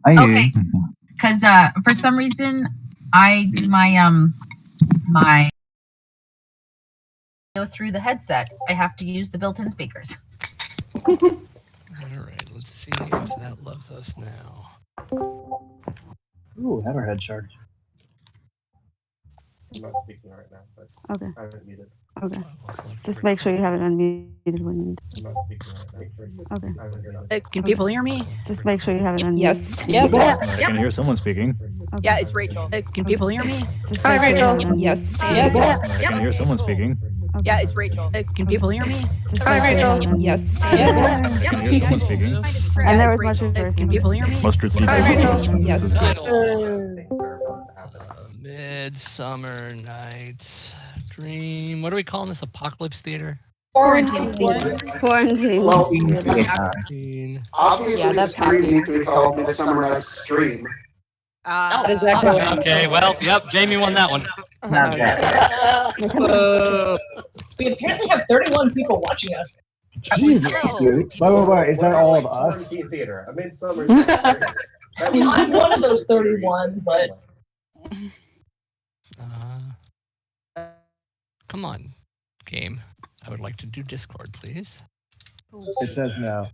Okay, because for some reason my go through the headset. I have to use the built-in speakers. All right, let's see if that loves us now. Ooh, hammerhead shark. I'm not speaking right now, but Okay. I haven't muted. Okay. Just make sure you have it unmuted when you. I'm not speaking right now. Okay. I haven't muted. Can people hear me? Just make sure you have it unmuted. Yes. Yep. I can hear someone speaking. Okay. Yeah, it's Rachel. Can people hear me? Just Hi, make sure you Rachel. have it Yes. Yep. I can hear someone speaking. Okay. Yeah, it's Rachel. Can people hear me? Just Hi, make sure you Rachel. have it Yes. Yep. I can hear someone speaking. And there it's was much Rachel. reversing. Can people hear me? Mustard seed. Hi, Rachel. Yes. Midsummer Night's Dream. What are we calling this? Apocalypse Theater? Quarantine. Quarantine. Well, Dream. obviously, Yeah, that's the stream needs to be called Midsummer Night's Stream. That is exactly what Okay, well, yep, Jamie won that one. Not bad. we apparently have 31 people watching us. Jesus, dude. Wait. Is that all of us? Quarantine Theater. A Midsummer Night's Dream. I mean, I'm one of those 31, but Come on, game. I would like to do Discord, please. It says no.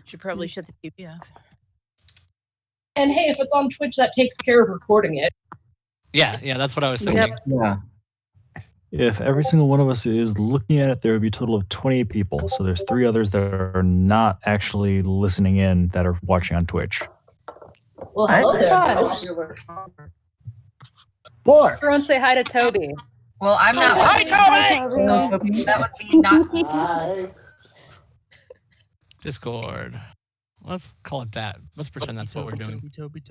Should probably shut the TV off. and hey, if it's on Twitch, that takes care of recording it. Yeah, that's what I was thinking. Yeah. If every single one of us is looking at it, there would be a total of 28 people. So there's 3 others that are not actually listening in that are watching on Twitch. Well, hello there. Four. Everyone say hi to Toby. Well, I'm not. Hi, Toby. No, that would be not. Hi. Discord. Let's call it that. Let's pretend that's what we're doing. Toby.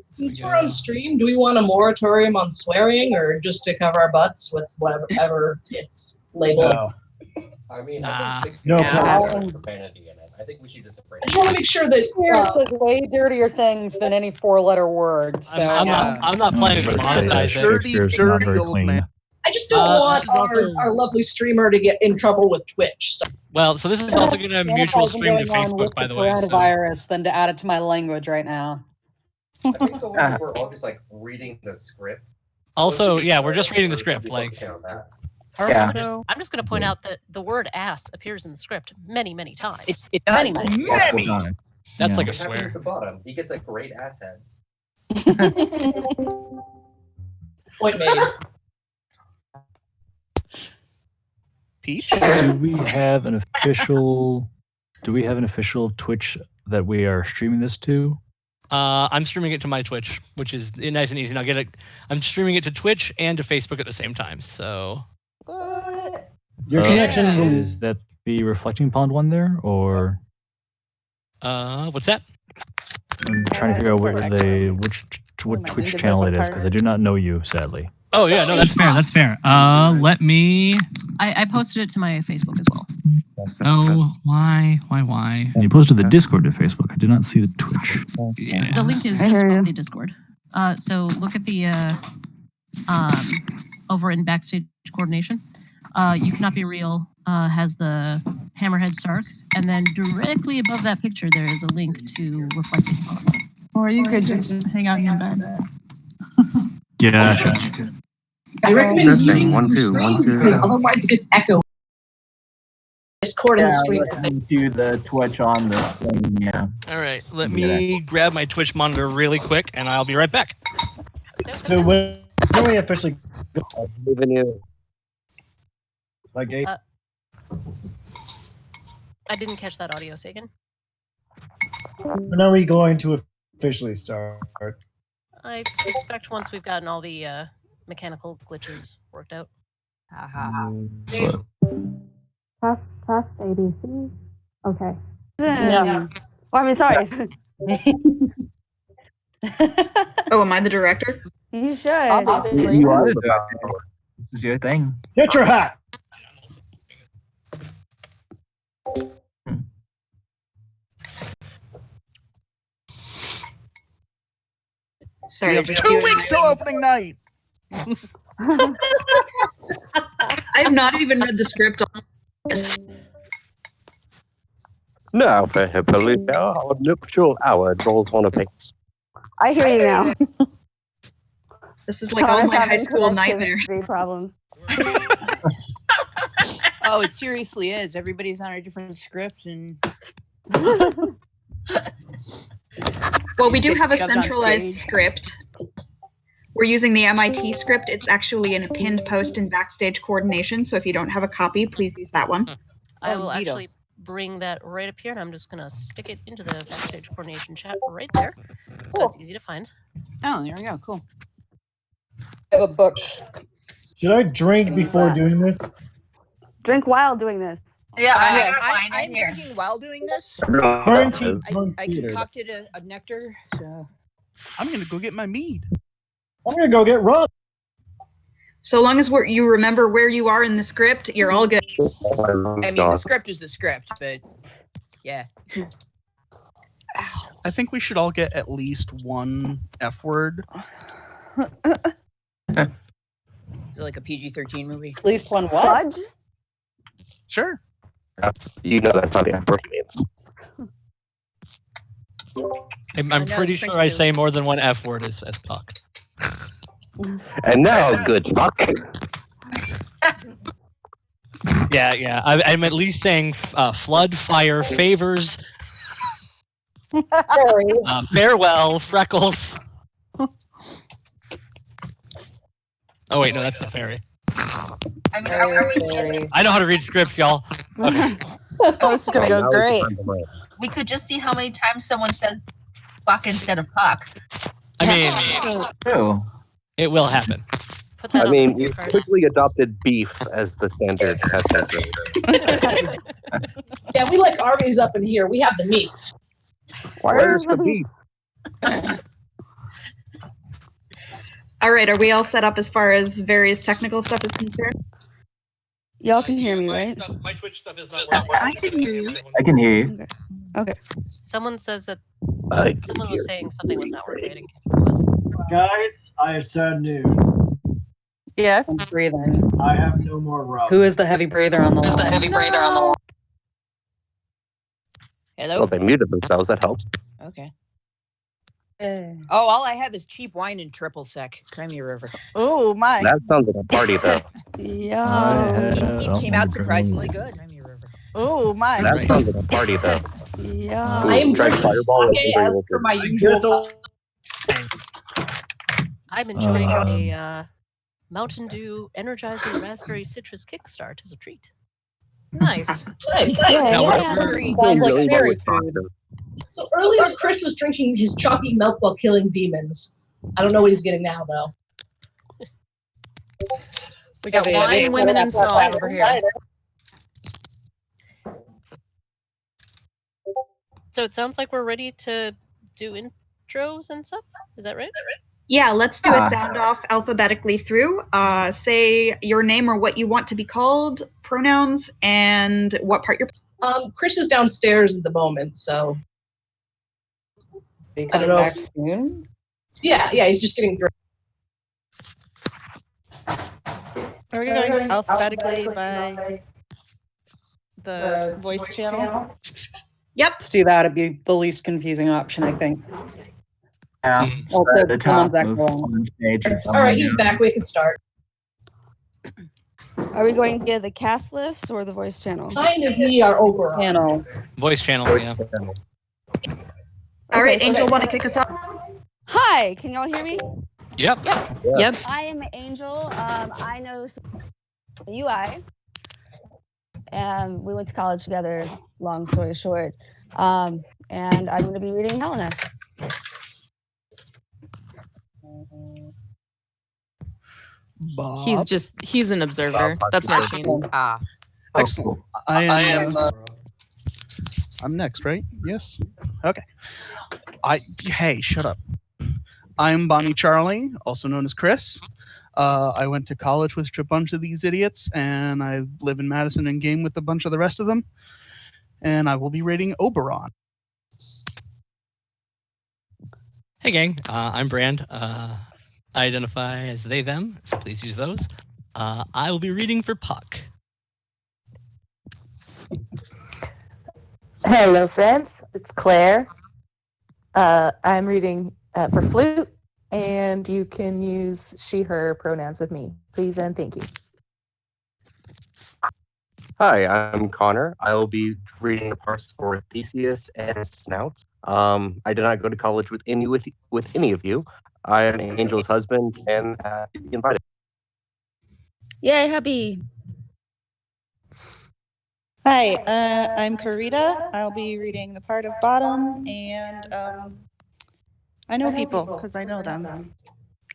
Since we're on stream, do we want a moratorium on swearing or just to cover our butts with whatever it's labeled? No. I mean, Nah. I think No, profanity in it. I think we should just afraid. I just want to make sure that Here says way dirtier things than any 4-letter word. So I'm not planning to monetize it. Shakespeare's not very clean. I just don't want our lovely streamer to get in trouble with Twitch. So. Well, so this is also going to mutual stream to Facebook, by the way. So. Coronavirus than to add it to my language right now. I think so long as we're all just like reading the script. Also, yeah, we're just reading the script. Like, I'm just going to point out that the word "ass" appears in the script many, many times. It many, does. many. That's like a What happens swear. at the bottom? He gets a great ass head. Point made. Peach? Do we have an official Twitch that we are streaming this to? I'm streaming it to my Twitch, which is nice and easy. And I'll get it. I'm streaming it to Twitch and to Facebook at the same time. So. Your connection will... Is that the Reflecting Pond one there, or? What's that? I'm trying to figure out what Twitch channel it is because I do not know you, sadly. Oh yeah, no, that's fair. That's fair. Let me. I posted it to my Facebook as well. Oh, why? And you posted the Discord to Facebook. I did not see the Twitch. Yeah. The link is just on the Discord. So look at the over in backstage coordination. You Cannot Be Real has the Hammerhead Stark, and then directly above that picture there is a link to Reflecting Pond. Or you could just hang out in your bed. Yeah. I recommend muting One, the two, stream one, two. because otherwise it's echo. Discord and the stream. Do the Twitch on the thing, yeah. All right, let me grab my Twitch monitor really quick, and I'll be right back. So when we officially go like I didn't catch that audio, Sagan. when are we going to officially start? I suspect once we've gotten all the mechanical glitches worked out. Test ABC. Okay. Yeah. Oh, I mean, sorry. Oh, am I the director? You should. Obviously. You are the doctor. This is your thing. Get your hat. Sorry. We have 2 weeks till opening night. I've not even read the script. Now for Hippolyta, our nuptial hour draws on apace. I hear you now. This is like all Connor's my high having school connectivity nightmares. problems. Oh, it seriously is. Everybody's on a different script, and Well, we do have a Shoved on centralized stage. script. We're using the MIT script. It's actually in a pinned post in backstage coordination. So if you don't have a copy, please use that one. I Oh, will neato. actually bring that right up here, and I'm just gonna stick it into the backstage coordination chat right there, so it's easy to find. Oh, there we go. Cool. I have a book. Should I drink before doing this? Drink while doing this. Yeah, I got mine I'm right here. drinking while doing this. Quarantine. I concocted a nectar. So. I'm gonna go get my mead. I'm gonna go get rum. So long as you remember where you are in the script, you're all good. I mean, the script is the script, but yeah. I think we should all get at least one F word. Is it like a PG-13 movie? At least one what? Fudge? Sure. That's that's how the F word means. I'm pretty sure I say more than one F word as Puck. And now, good luck. Yeah. I'm at least saying flood, fire, favors, farewell, freckles. Oh wait, no, that's the fairy. I mean, are we I know how to read scripts, y'all. Okay. Oh, this is gonna go great. we could just see how many times someone says fuck instead of puck. I mean, True. it will happen. Put that I on mean, the you card. quickly adopted beef as the standard hashtag. Yeah, we like armies up in here. We have the meats. Where's the beef? All right, are we all set up as far as various technical stuff is concerned? Y'all can hear me, right? My Twitch stuff is I can hear you. I can hear you. Okay. Someone says that I someone was saying something was not working. I didn't catch what it was. Guys, I have sad news. Yes. I'm breathing. I have no more rum. Who is the heavy breather on the line? Hello. Well, they muted themselves. That helps. Okay. Oh, all I have is cheap wine and triple sec. Crimea River. Oh my. That sounds like a party, though. Yeah. It came out surprisingly good. Crimea River. Oh my. That sounds like a party, though. Yeah. Uh, Oh. I am Try drinking Fireball sake or as per my usual. I'm enjoying a Mountain Dew Energizing Raspberry Citrus Kickstart as a treat. Nice. Nice. Now we're- Sounds like really fairy well food. So earlier, Chris was drinking his chalky milk while killing demons. I don't know what he's getting now, though. We got wine, women, and song over here. So it sounds like we're ready to do intros and stuff. Is that right? Yeah, let's do a sound off alphabetically through. Say your name or what you want to be called, pronouns, and what part you're. Chris is downstairs at the moment, so Are you I don't coming know back if- soon? yeah, he's just getting drunk. Are we going alphabetically by the voice channel? Yep. Let's do that. It'd be the least confusing option, I think. Yeah. Also, The someone's top move echoing. on stage or All right, something. he's back. We can start. Are we going via the cast list or the voice channel? Kind of me are over. Channel. Voice channel, yeah. All right, Okay, so Angel, that- want to kick us off? Hi, can y'all hear me? Yep. Yep. I am Angel. I know UI, and we went to college together. Long story short, and I'm going to be reading Helena. Bob. He's an observer. That's Marcin. Ah. Excellent. I am. I'm next, right? Yes. Okay. Hey, shut up. I'm Bonnie Charlie, also known as Chris. I went to college with a bunch of these idiots, and I live in Madison and game with a bunch of the rest of them. And I will be rating Oberon. Hey gang, I'm Brand. I identify as they, them, so please use those. I will be reading for Puck. Hello, friends. It's Claire. I'm reading for flute, and you can use she, her pronouns with me. Please and thank you. Hi, I'm Connor. I will be reading the parts for Theseus and Snout. I did not go to college with any of you. I am Angel's husband and happy to be invited. Yay, hubby. Hi, I'm Karita. I'll be reading the part of Bottom, and I know people because I know them.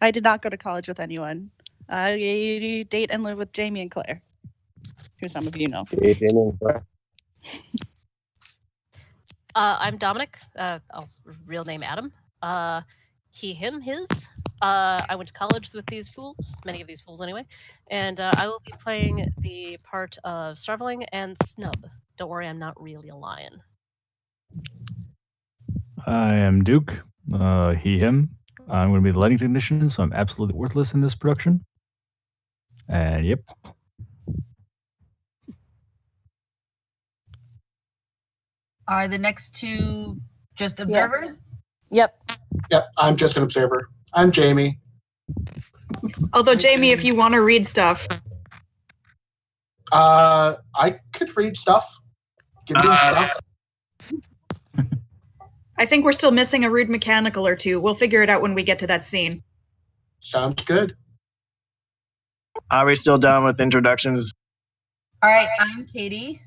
I did not go to college with anyone. I date and live with Jamie and Claire, who some of you know. Hey, Jamie and Claire. I'm Dominic. Real name Adam. He, him, his. I went to college with these fools, many of these fools anyway, and I will be playing the part of Starveling and Snub. Don't worry, I'm not really a lion. I am Duke. He, him. I'm going to be the lighting technician, so I'm absolutely worthless in this production. And yep. Are the next two just observers? Yep. Yep, I'm just an observer. I'm Jamie. Although, Jamie, if you want to read stuff. I could read stuff. Give me stuff. I think we're still missing a rude mechanical or two. We'll figure it out when we get to that scene. Sounds good. Are we still done with introductions? All right, I'm Katie.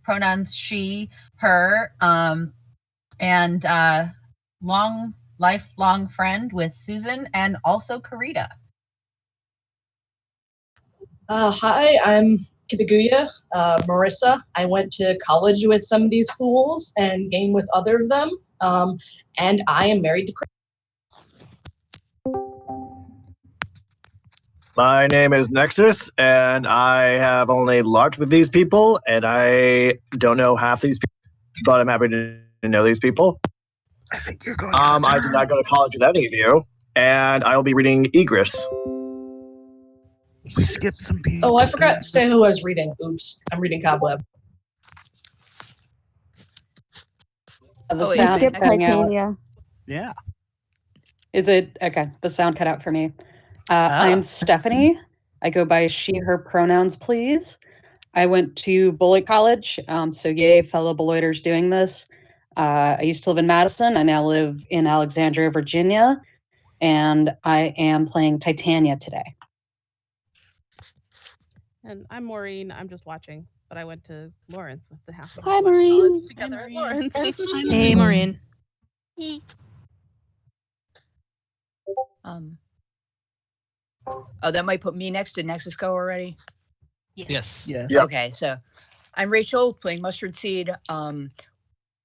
Pronouns she, her, and lifelong friend with Susan and also Karita. Hi, I'm Kitaguya, Marissa. I went to college with some of these fools and game with other of them. And I am married to Chris. My name is Nexus, and I have only larked with these people, and I don't know half these people, but I'm happy to know these people. I think you're going. I did not go to college with any of you, and I will be reading Egress. We skipped some people. Oh, I forgot to say who I was reading. Oops, I'm reading Cobweb. The We sound skipped cutting out. Titania. Yeah. Is it okay? The sound cut out for me. I'm Stephanie. I go by she, her pronouns, please. I went to Beloit College, so yay, fellow Beloiters doing this. I used to live in Madison. I now live in Alexandria, Virginia, and I am playing Titania today. And I'm Maureen. I'm just watching, but I went to Lawrence with the half of us Hi, went to Maureen. college together at Lawrence. Hey, Maureen. Oh, that might put me next. Did Nexus go already? Yes. Yes. Yep. Okay, so I'm Rachel, playing Mustard Seed.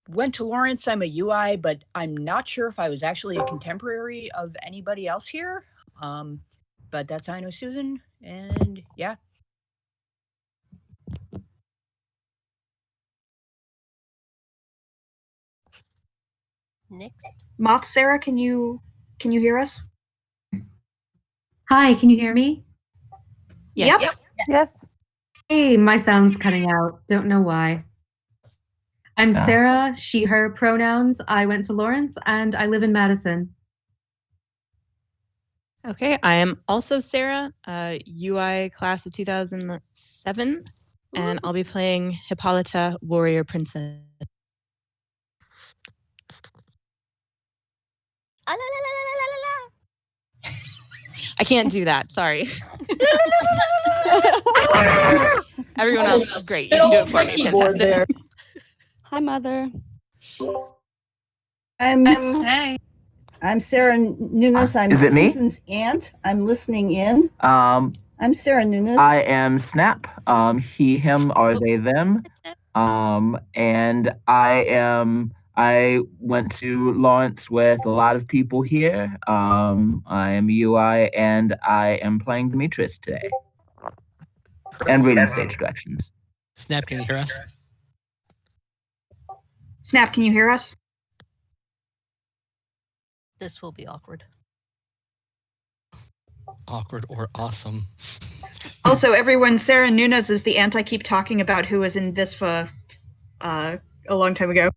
Went to Lawrence. I'm a UI, but I'm not sure if I was actually a contemporary of anybody else here. But that's how I know Susan, and yeah. Nick? Moth Sarah, can you hear us? Hi, can you hear me? Yes. Yep. Yes. Hey, my sound's cutting out. Don't know why. I'm Sarah, she, her pronouns. I went to Lawrence and I live in Madison. Okay, I am also Sarah, UI class of 2007, and I'll be playing Hippolyta, warrior princess. I can't do that, sorry. Everyone else is great. You can do it for me. Fantastic. Hi, Mother. I'm Sarah Nunes. I'm Is it me? Susan's aunt. I'm listening in. I'm Sarah Nunes. I am Snap. He, him, are they, them. And I went to Lawrence with a lot of people here. I am UI and I am playing Demetrius today. And reading stage directions. Snap, can you hear us? Snap, can you hear us? This will be awkward. Awkward or awesome. Also, everyone, Sarah Nunes is the aunt I keep talking about who was in Visva a long time ago.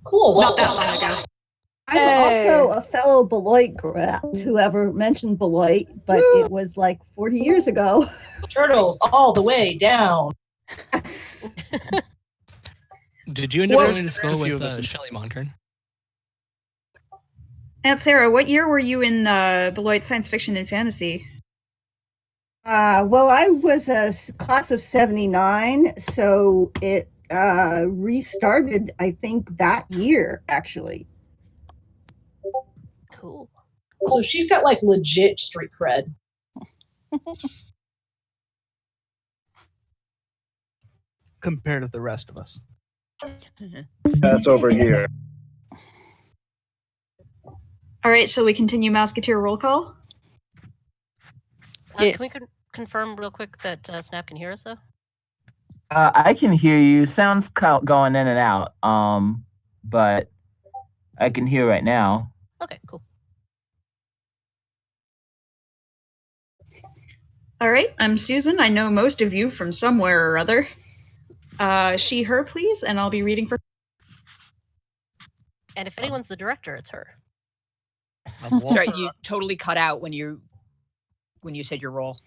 Cool. Not that long ago. I'm also a fellow Beloit grad, whoever mentioned Beloit, but it was like 40 years ago. Turtles all the way down. Did you end up going to school with Shelley Monkern? Aunt Sarah, what year were you in Beloit Science Fiction and Fantasy? Well, I was a class of 79, so it restarted, I think, that year, actually. Cool. So she's got like legit street cred. Compared to the rest of us. That's over here. All right, shall we continue Mouseketeer roll call? Can we confirm real quick that Snap can hear us, though? I can hear you. Sounds going in and out. But I can hear right now. Okay, cool. All right, I'm Susan. I know most of you from somewhere or other. She, her, please, and I'll be reading for. And if anyone's the director, it's her. Sorry, you totally cut out when you said your role.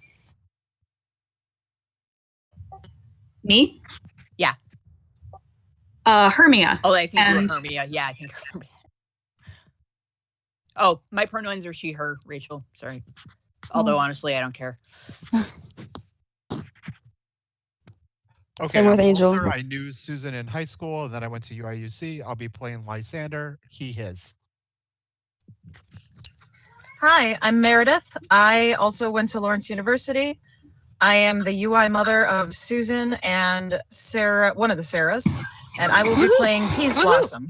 Me? Yeah. Hermia. Oh, I think you were Hermia. Yeah, I think I remember that. Oh, my pronouns are she, her, Rachel. Sorry. Although, honestly, I don't care. Okay, Same with I'm Angel. Walter. I knew Susan in high school, and then I went to UIUC. I'll be playing Lysander, he, his. Hi, I'm Meredith. I also went to Lawrence University. I am the UI mother of Susan and Sarah, one of the Sarahs, and I will be playing Peas Blossom.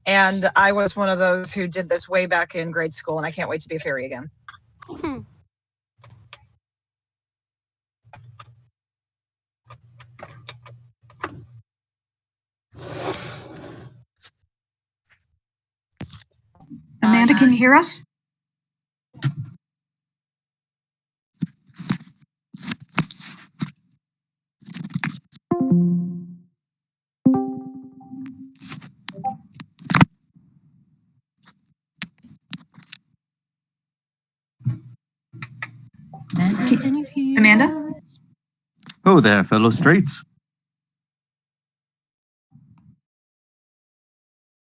And I was one of those who did this way back in grade school, and I can't wait to be a fairy again. Amanda, can you hear us? Amanda? Oh there, fellow straights.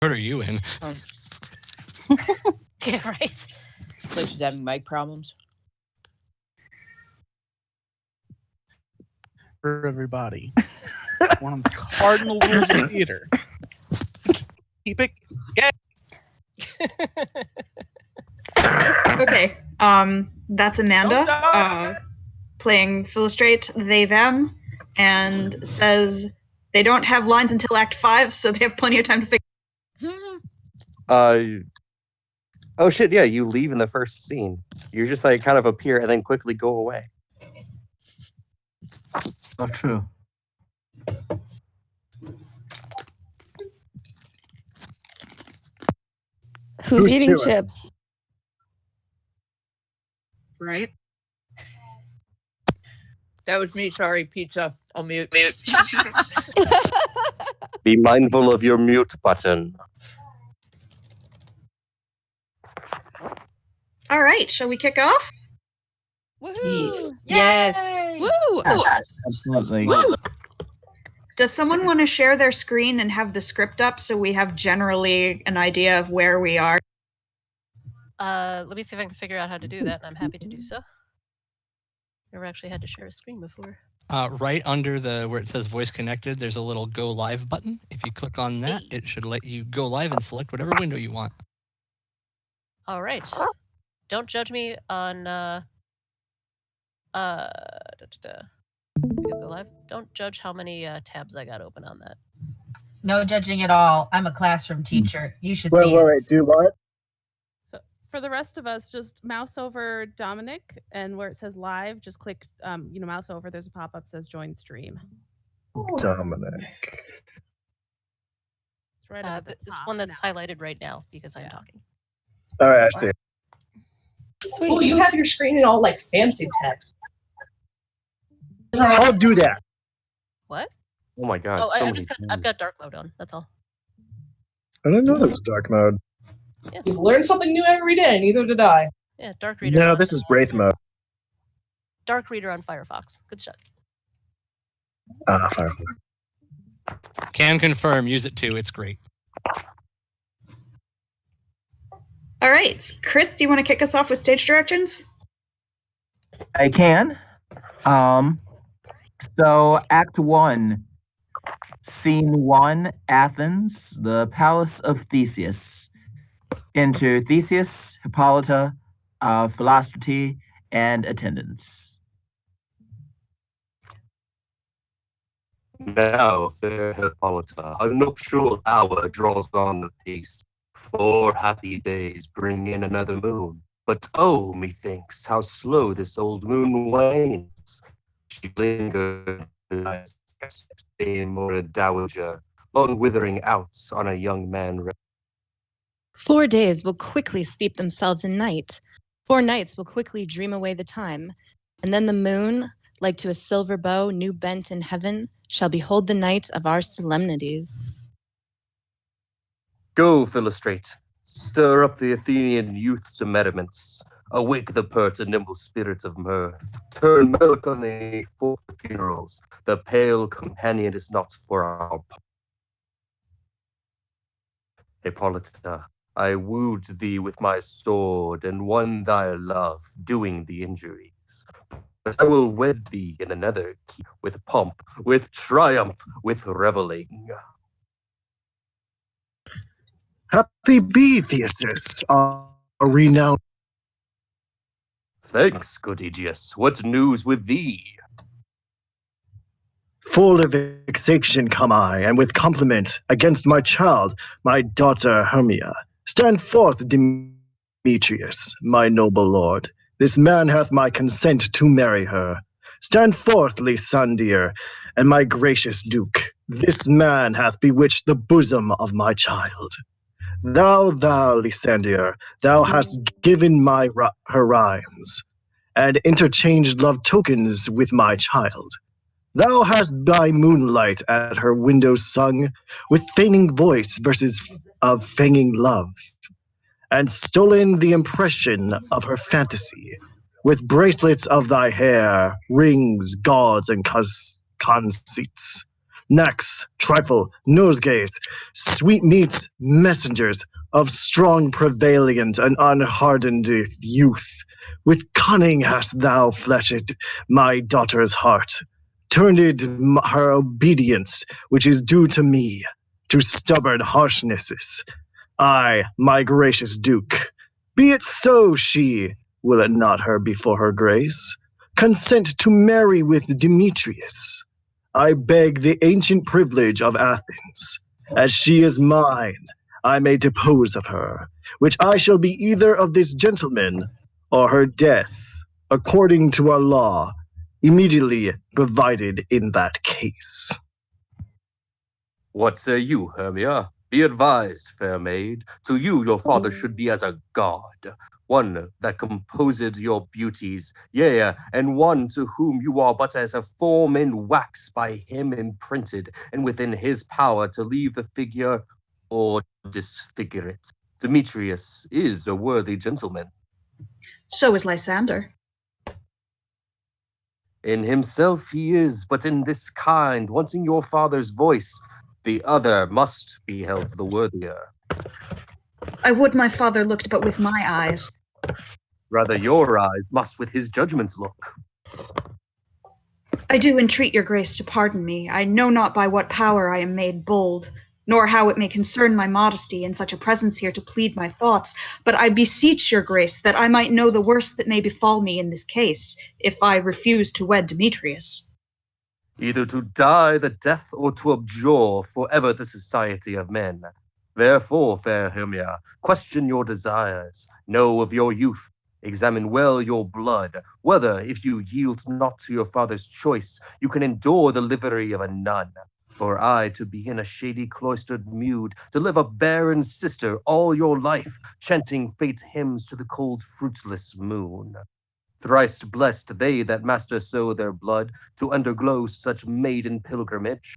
What are you in? Yeah, right. Place is having mic problems. For everybody. One of the cardinal rules of theater. Keep it gay. Okay. That's Amanda. Playing Philostrate, they, them, and says they don't have lines until Act 5, so they have plenty of time to figure. Oh shit, yeah, you leave in the first scene. You just like kind of appear and then quickly go away. Oh, true. Who's eating chips? Right. That was me. Sorry, pizza. I'll mute. Be mindful of your mute button. All right, shall we kick off? Woohoo! Yes. Woo! Absolutely. Does someone want to share their screen and have the script up so we have generally an idea of where we are? Let me see if I can figure out how to do that, and I'm happy to do so. Never actually had to share a screen before. Right under where it says voice connected, there's a little go live button. If you click on that, it should let you go live and select whatever window you want. All right. Don't judge me on go live. Don't judge how many tabs I got open on that. No judging at all. I'm a classroom teacher. You should Wait, see wait, it. wait, do what? So for the rest of us, just mouse over Dominic, and where it says live, just click, mouse over. There's a pop-up that says join stream. Dominic. It's right up at the This top one that's highlighted right now because I'm talking. All right, I see. Sweet. Oh, you have your screen in all like fancy text. I'll do that. What? Oh my god, Oh, so I've many just got, times. I've got dark mode on. That's all. I didn't know there was dark mode. Yeah. You learn something new every day. Neither did I. Yeah, dark reader. No, on, this is Wraith mode. Dark reader on Firefox. Good shot. Firefox. Can confirm. Use it too. It's great. All right, Chris, do you want to kick us off with stage directions? I can. So Act 1, Scene 1, Athens, the Palace of Theseus. Enter Theseus, Hippolyta, Philostrates, and attendants. Now, fair Hippolyta, a nuptial hour draws on the pace. 4 happy days bring in another moon. But oh, methinks, how slow this old moon wanes. She lingered, dame or a dowager, long withering out on a young man. 4 days will quickly steep themselves in night. 4 nights will quickly dream away the time. And then the moon, like to a silver bow new bent in heaven, shall behold the night of our solemnities. Go, Philostrate, stir up the Athenian youth to merriments. Awake the pert and nimble spirit of mirth. Turn melancholy forth to funerals. The pale companion is not for our Hippolyta, I wooed thee with my sword and won thy love, doing the injuries. But I will wed thee in another key, with pomp, with triumph, with reveling. Happy be Theseus, a renowned. Thanks, good Aegeus. What news with thee? Full of vexation come I, and with compliment against my child, my daughter Hermia. Stand forth, Demetrius, my noble lord. This man hath my consent to marry her. Stand forth, Lysander, and my gracious duke. This man hath bewitched the bosom of my child. Thou, Lysander, thou hast given her rhymes, and interchanged love tokens with my child. Thou hast by moonlight at her window sung, with feigning voice verses of fanging love, and stolen the impression of her fantasy, with bracelets of thy hair, rings, gauds, and conceits, necks, trifle, nosegays, sweetmeats, messengers of strong prevalient and unhardened youth. With cunning hast thou fletched my daughter's heart, turned her obedience, which is due to me, to stubborn harshnesses. Ay, my gracious duke, be it so she, will it not her before her grace, consent to marry with Demetrius? I beg the ancient privilege of Athens, as she is mine, I may depose of her, which I shall be either of this gentleman or her death, according to our law, immediately provided in that case. What say you, Hermia? Be advised, fair maid. To you your father should be as a god, one that composed your beauties, yea, and one to whom you are but as a form in wax by him imprinted, and within his power to leave the figure or disfigure it. Demetrius is a worthy gentleman. So is Lysander. In himself he is, but in this kind, wanting your father's voice, the other must be held the worthier. I would my father looked but with my eyes. Rather your eyes must with his judgment look. I do entreat your grace to pardon me. I know not by what power I am made bold, nor how it may concern my modesty in such a presence here to plead my thoughts, but I beseech your grace that I might know the worst that may befall me in this case, if I refuse to wed Demetrius. Either to die the death or to abjure forever the society of men. Therefore, fair Hermia, question your desires, know of your youth, examine well your blood, whether, if you yield not to your father's choice, you can endure the livery of a nun. For I to be in a shady cloistered mood, to live a barren sister all your life, chanting fate hymns to the cold fruitless moon. Thrice blessed they that master so their blood, to undergo such maiden pilgrimage.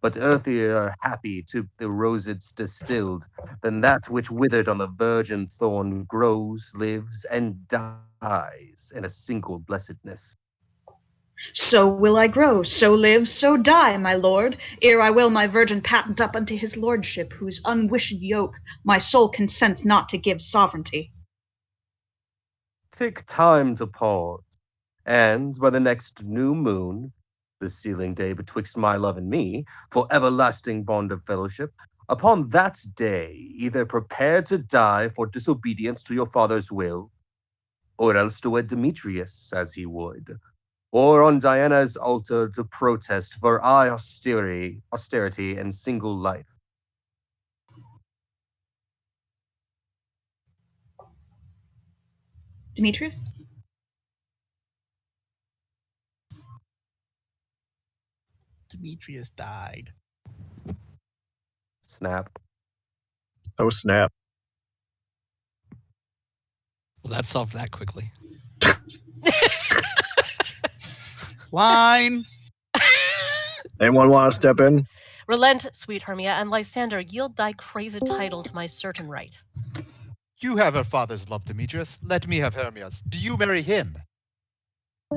but earthier happy to the roses distilled than that which withered on the virgin thorn grows, lives, and dies in a single blessedness. So will I grow, so live, so die, my lord, ere I will my virgin patent up unto his lordship, whose unwished yoke my soul consents not to give sovereignty. Take time to pause, and by the next new moon, the sealing day betwixt my love and me, for everlasting bond of fellowship, upon that day either prepare to die for disobedience to your father's will, or else to wed Demetrius as he would, or on Diana's altar to protest for austerity and single life. Demetrius? Demetrius died. Snap. Oh, snap. Well, that solved that quickly. Line. Anyone want to step in? Relent, sweet Hermia, and Lysander, yield thy crazed title to my certain right. You have her father's love, Demetrius. Let me have Hermia's. Do you marry him?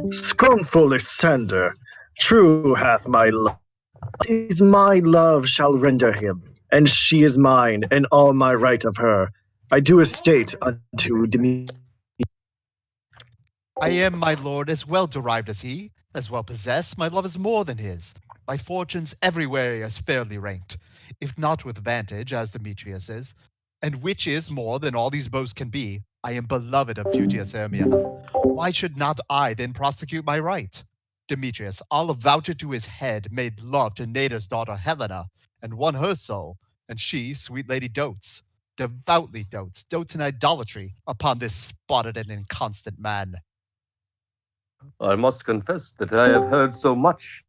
Scornful Lysander, true hath my love. It is my love shall render him, and she is mine, and all my right of her. I do estate unto Demetrius. I am, my lord, as well derived as he, as well possessed. My love is more than his. My fortunes everywhere as fairly ranked, if not with vantage, as Demetrius is. And which is more than all these boasts can be, I am beloved of beauteous Hermia. Why should not I then prosecute my right? Demetrius, I'll avouch it to his head, made love to Nader's daughter Helena, and won her soul, and she, sweet lady, devoutly dotes in idolatry upon this spotted and inconstant man. I must confess that I have heard so much,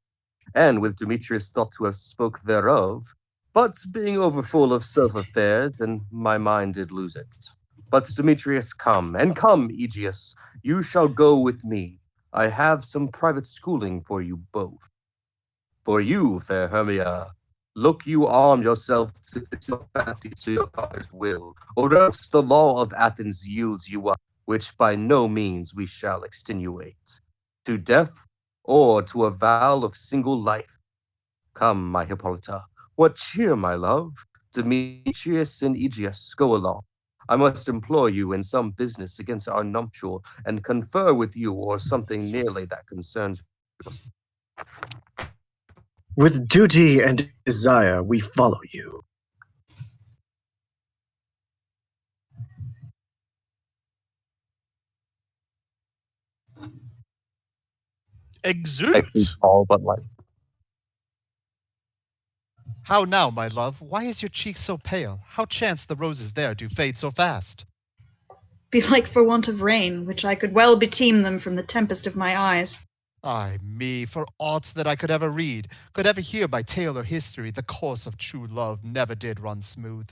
and with Demetrius thought to have spoke thereof, but being overfull of self-affairs, and my mind did lose it. But Demetrius, come, and come, Aegeus, you shall go with me. I have some private schooling for you both. For you, fair Hermia, look you arm yourself to fit your fancy to your father's will, or else the law of Athens yields you up, which by no means we shall extenuate, to death or to a vow of single life. Come, my Hippolyta, what cheer, my love? Demetrius and Aegeus, go along. I must employ you in some business against our nuptial, and confer with you or something nearly that concerns us. With duty and desire we follow you. Exudes. All but life. How now, my love? Why is your cheek so pale? How chance the roses there do fade so fast? Belike for want of rain, which I could well beteem them from the tempest of my eyes. Ay me, for aught that I could ever read, could ever hear by tale or history, the course of true love never did run smooth.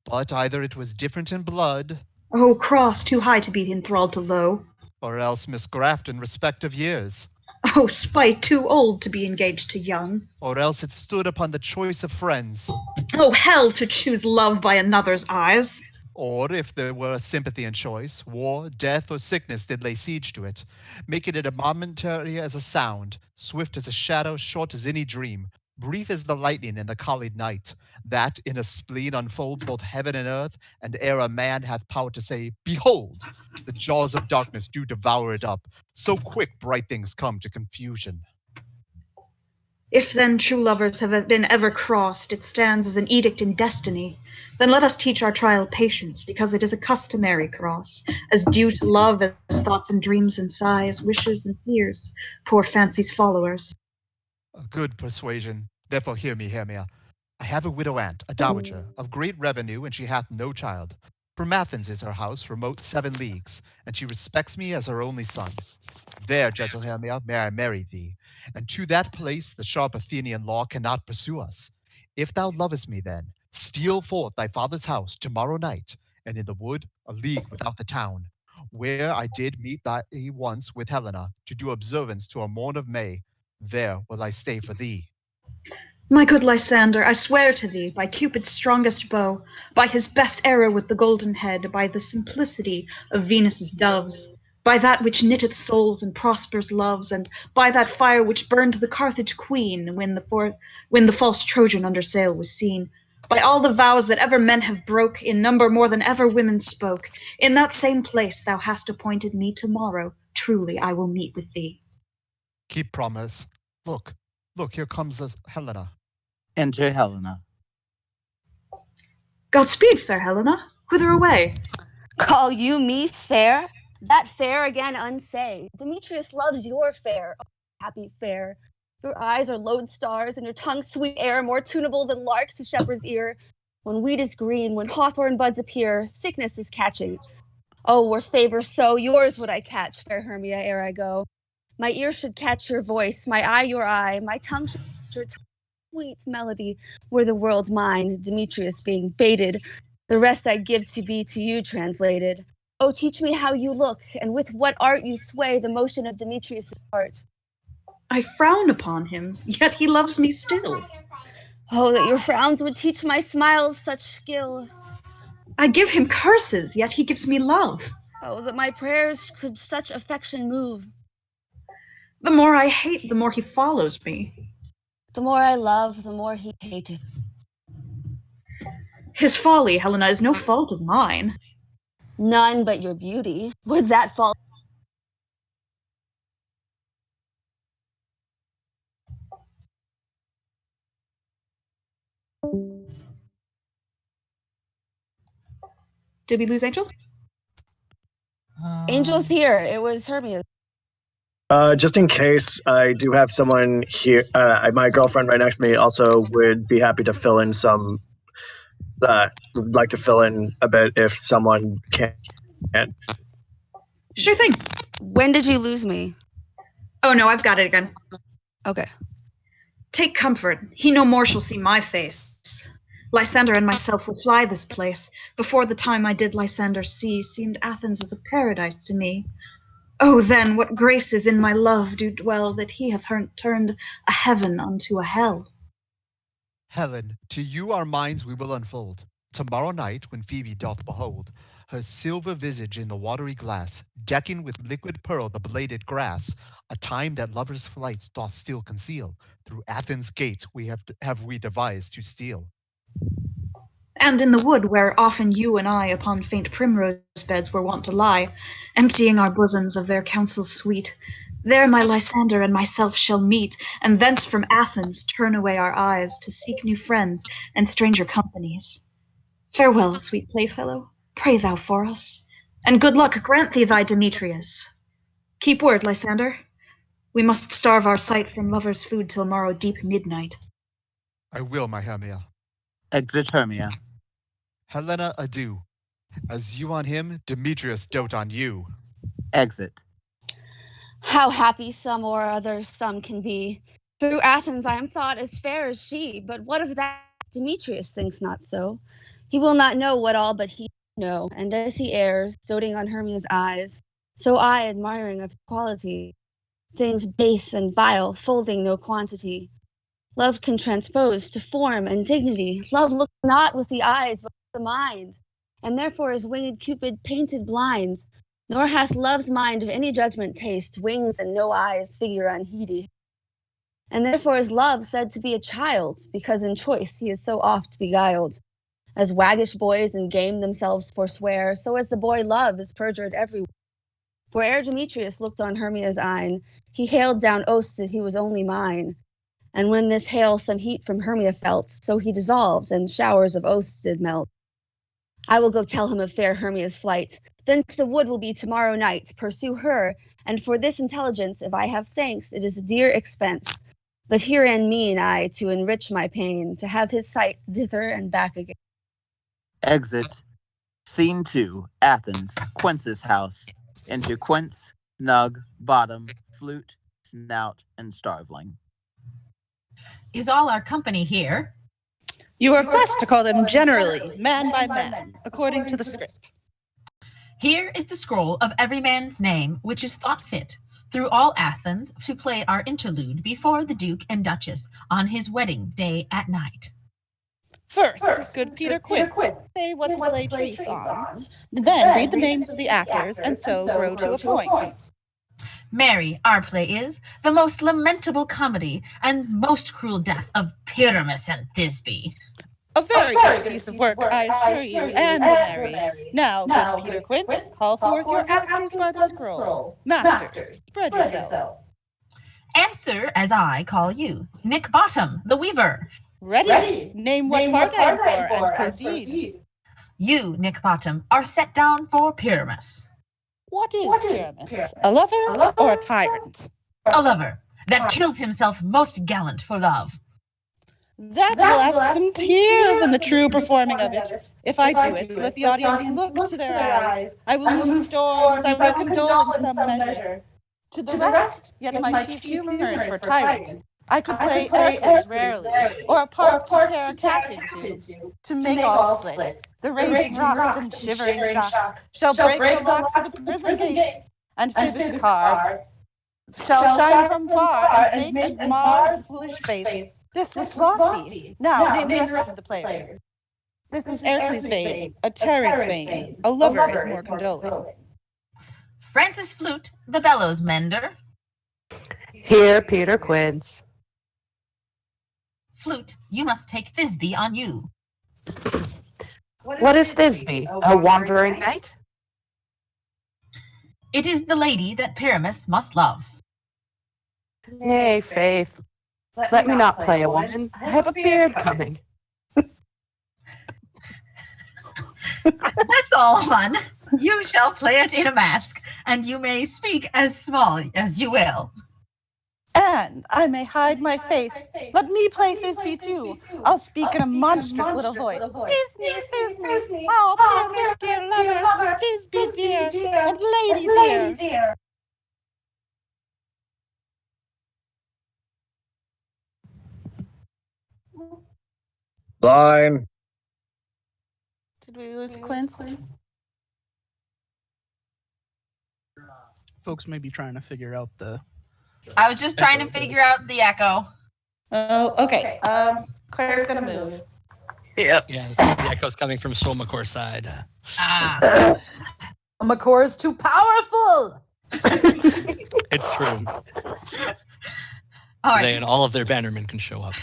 But either it was different in blood, Oh, cross too high to be enthralled to low. or else misgraft in respect of years. Oh, spite too old to be engaged to young. Or else it stood upon the choice of friends. Oh, hell to choose love by another's eyes. Or if there were a sympathy in choice, war, death, or sickness did lay siege to it, making it a momentary as a sound, swift as a shadow, short as any dream, brief as the lightning in the collied night, that in a spleen unfolds both heaven and earth, and ere a man hath power to say, Behold, the jaws of darkness do devour it up, so quick bright things come to confusion. If then true lovers have been ever crossed, it stands as an edict in destiny. Then let us teach our trial patience, because it is a customary cross, as due to love as thoughts and dreams and sighs, wishes and fears, poor fancy's followers. A good persuasion. Therefore hear me, Hermia. I have a widow aunt, a dowager, of great revenue, and she hath no child. From Athens is her house, remote 7 leagues, and she respects me as her only son. There, gentle Hermia, may I marry thee, and to that place the sharp Athenian law cannot pursue us. If thou lovest me then, steal forth thy father's house tomorrow night, and in the wood, a league without the town, where I did meet thee once with Helena, to do observance to a morn of May, there will I stay for thee. My good Lysander, I swear to thee, by Cupid's strongest bow, by his best arrow with the golden head, by the simplicity of Venus's doves, by that which knitteth souls and prospers loves, and by that fire which burned the Carthage queen when the false Trojan under sail was seen, by all the vows that ever men have broke, in number more than ever women spoke, in that same place thou hast appointed me tomorrow, truly I will meet with thee. Keep promise. Look, here comes Helena. Enter Helena. Godspeed, fair Helena. Whither away? Call you me fair? That fair again unsay. Demetrius loves your fair, oh, happy fair. Your eyes are lodestars, and your tongue sweet air, more tunable than lark to shepherd's ear. When wheat is green, when hawthorn buds appear, sickness is catching. Oh, were favor so, yours would I catch, fair Hermia, ere I go. My ear should catch your voice, my eye your eye, my tongue should catch your tongue. Sweet melody, were the world mine, Demetrius being baited, the rest I'd give to be to you translated. Oh, teach me how you look, and with what art you sway the motion of Demetrius' heart. I frown upon him, yet he loves me still. Oh, that your frowns would teach my smiles such skill. I give him curses, yet he gives me love. Oh, that my prayers could such affection move. The more I hate, the more he follows me. The more I love, the more he hateth. His folly, Helena, is no fault of mine. None but your beauty. Would that fault? Did we lose Angel? Angel's here. It was Hermia. Just in case, I do have someone here. My girlfriend right next to me also would be happy to fill in some. Would like to fill in a bit if someone can't. Sure thing. When did you lose me? Oh no, I've got it again. Okay. Take comfort. He no more shall see my face. Lysander and myself will fly this place. Before the time I did Lysander see, seemed Athens as a paradise to me. Oh, then, what graces in my love do dwell, that he hath turned a heaven unto a hell. Helen, to you our minds we will unfold. Tomorrow night, when Phoebe doth behold her silver visage in the watery glass, decking with liquid pearl the bladed grass, a time that lovers' flights doth still conceal, through Athens' gates have we devised to steal. And in the wood where often you and I upon faint primrose beds were wont to lie, emptying our bosoms of their counsels sweet, there my Lysander and myself shall meet, and thence from Athens turn away our eyes to seek new friends and stranger companies. Farewell, sweet playfellow, pray thou for us, and good luck grant thee thy Demetrius. Keep word, Lysander. We must starve our sight from lovers' food till morrow deep midnight. I will, my Hermia. Exit Hermia. Helena, adieu. As you on him, Demetrius dote on you. Exit. How happy some or other some can be. Through Athens I am thought as fair as she, but what of that? Demetrius thinks not so. He will not know what all but he know, and as he errs, doting on Hermia's eyes, so I admiring of quality, things base and vile, folding no quantity. Love can transpose to form and dignity. Love looks not with the eyes, but with the mind, and therefore is winged Cupid painted blind. Nor hath love's mind of any judgment taste, wings and no eyes, figure unheedy. And therefore is love said to be a child, because in choice he is so oft beguiled. As waggish boys in game themselves forswear, so as the boy love is perjured everywhere. For ere Demetrius looked on Hermia's eyne, he hailed down oaths that he was only mine. And when this hail some heat from Hermia felt, so he dissolved, and showers of oaths did melt. I will go tell him of fair Hermia's flight. Then to the wood will be tomorrow night, pursue her, and for this intelligence, if I have thanks, it is a dear expense. But herein mean I to enrich my pain, to have his sight thither and back again. Exit. Scene 2, Athens, Quince's house. Enter Quince, Nug, Bottom, Flute, Snout, and Starveling. Is all our company here? You are best to call them generally, man by man, according to the script. Here is the scroll of every man's name, which is thought fit. through all Athens to play our interlude before the Duke and Duchess on his wedding day at night. First, good Peter Quince, say what the play treats on. Then read the names of the actors, and so grow to a point. Mary, our play is the most lamentable comedy and most cruel death of Pyramus and Thisbe. A very good piece of work, I assure you, and a merry. Now, good Peter Quince, call forth your actors by the scroll. Masters, spread yourselves. Answer as I call you, Nick Bottom, the Weaver. Ready. Name what part I am for, and proceed. You, Nick Bottom, are set down for Pyramus. What is Pyramus? A lover or a tyrant? A lover that kills himself most gallant for love. That will ask some tears in the true performing of it. If I do it, let the audience look to their eyes. I will move storms, I will condole in some measure. To the rest, yet my chief humor is for tyrant. I could play Hercules rarely, or a part to tear a cat into, to make all split. The raging rocks and shivering shocks shall break the locks of the prison gates, and Phoebus' car shall shine from far and make and mar the foolish fates. This was lofty. Now name the rest of the players. This is Hercules' vein, a tyrant's vein. A lover is more condoling. Francis Flute, the bellows mender. Here, Peter Quince. Flute, you must take Thisbe on you. What is Thisbe? A wandering knight? It is the lady that Pyramus must love. Nay, faith. Let me not play a woman. I have a beard coming. That's all fun. You shall play it in a mask, and you may speak as small as you will. And I may hide my face. Let me play Thisbe too. I'll speak in a monstrous little voice. Thisbe, oh, Pyramus, dear lover, Thisbe, dear, and lady dear. Line. Did we lose Quince? Folks may be trying to figure out the. I was just trying to figure out the echo. Oh, okay. Claire's gonna move. Yep. Yeah, the echo's coming from Soul McCore's side. McCore is too powerful. It's true. All right. They and all of their bannermen can show up.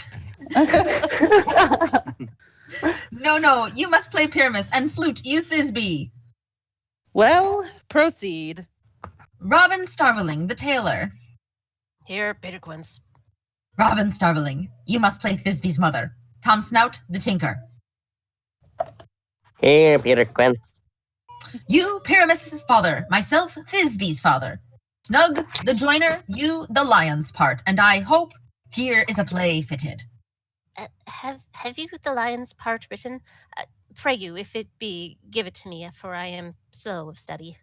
No, you must play Pyramus, and Flute, you Thisbe. Well, proceed. Robin Starveling, the tailor. Here, Peter Quince. Robin Starveling, you must play Thisbe's mother. Tom Snout, the tinker. Here, Peter Quince. You, Pyramus' father. Myself, Thisbe's father. Snug, the joiner. You, the lion's part. And I hope here is a play fitted. Have you the lion's part written? Pray you, if it be, give it to me, for I am slow of study.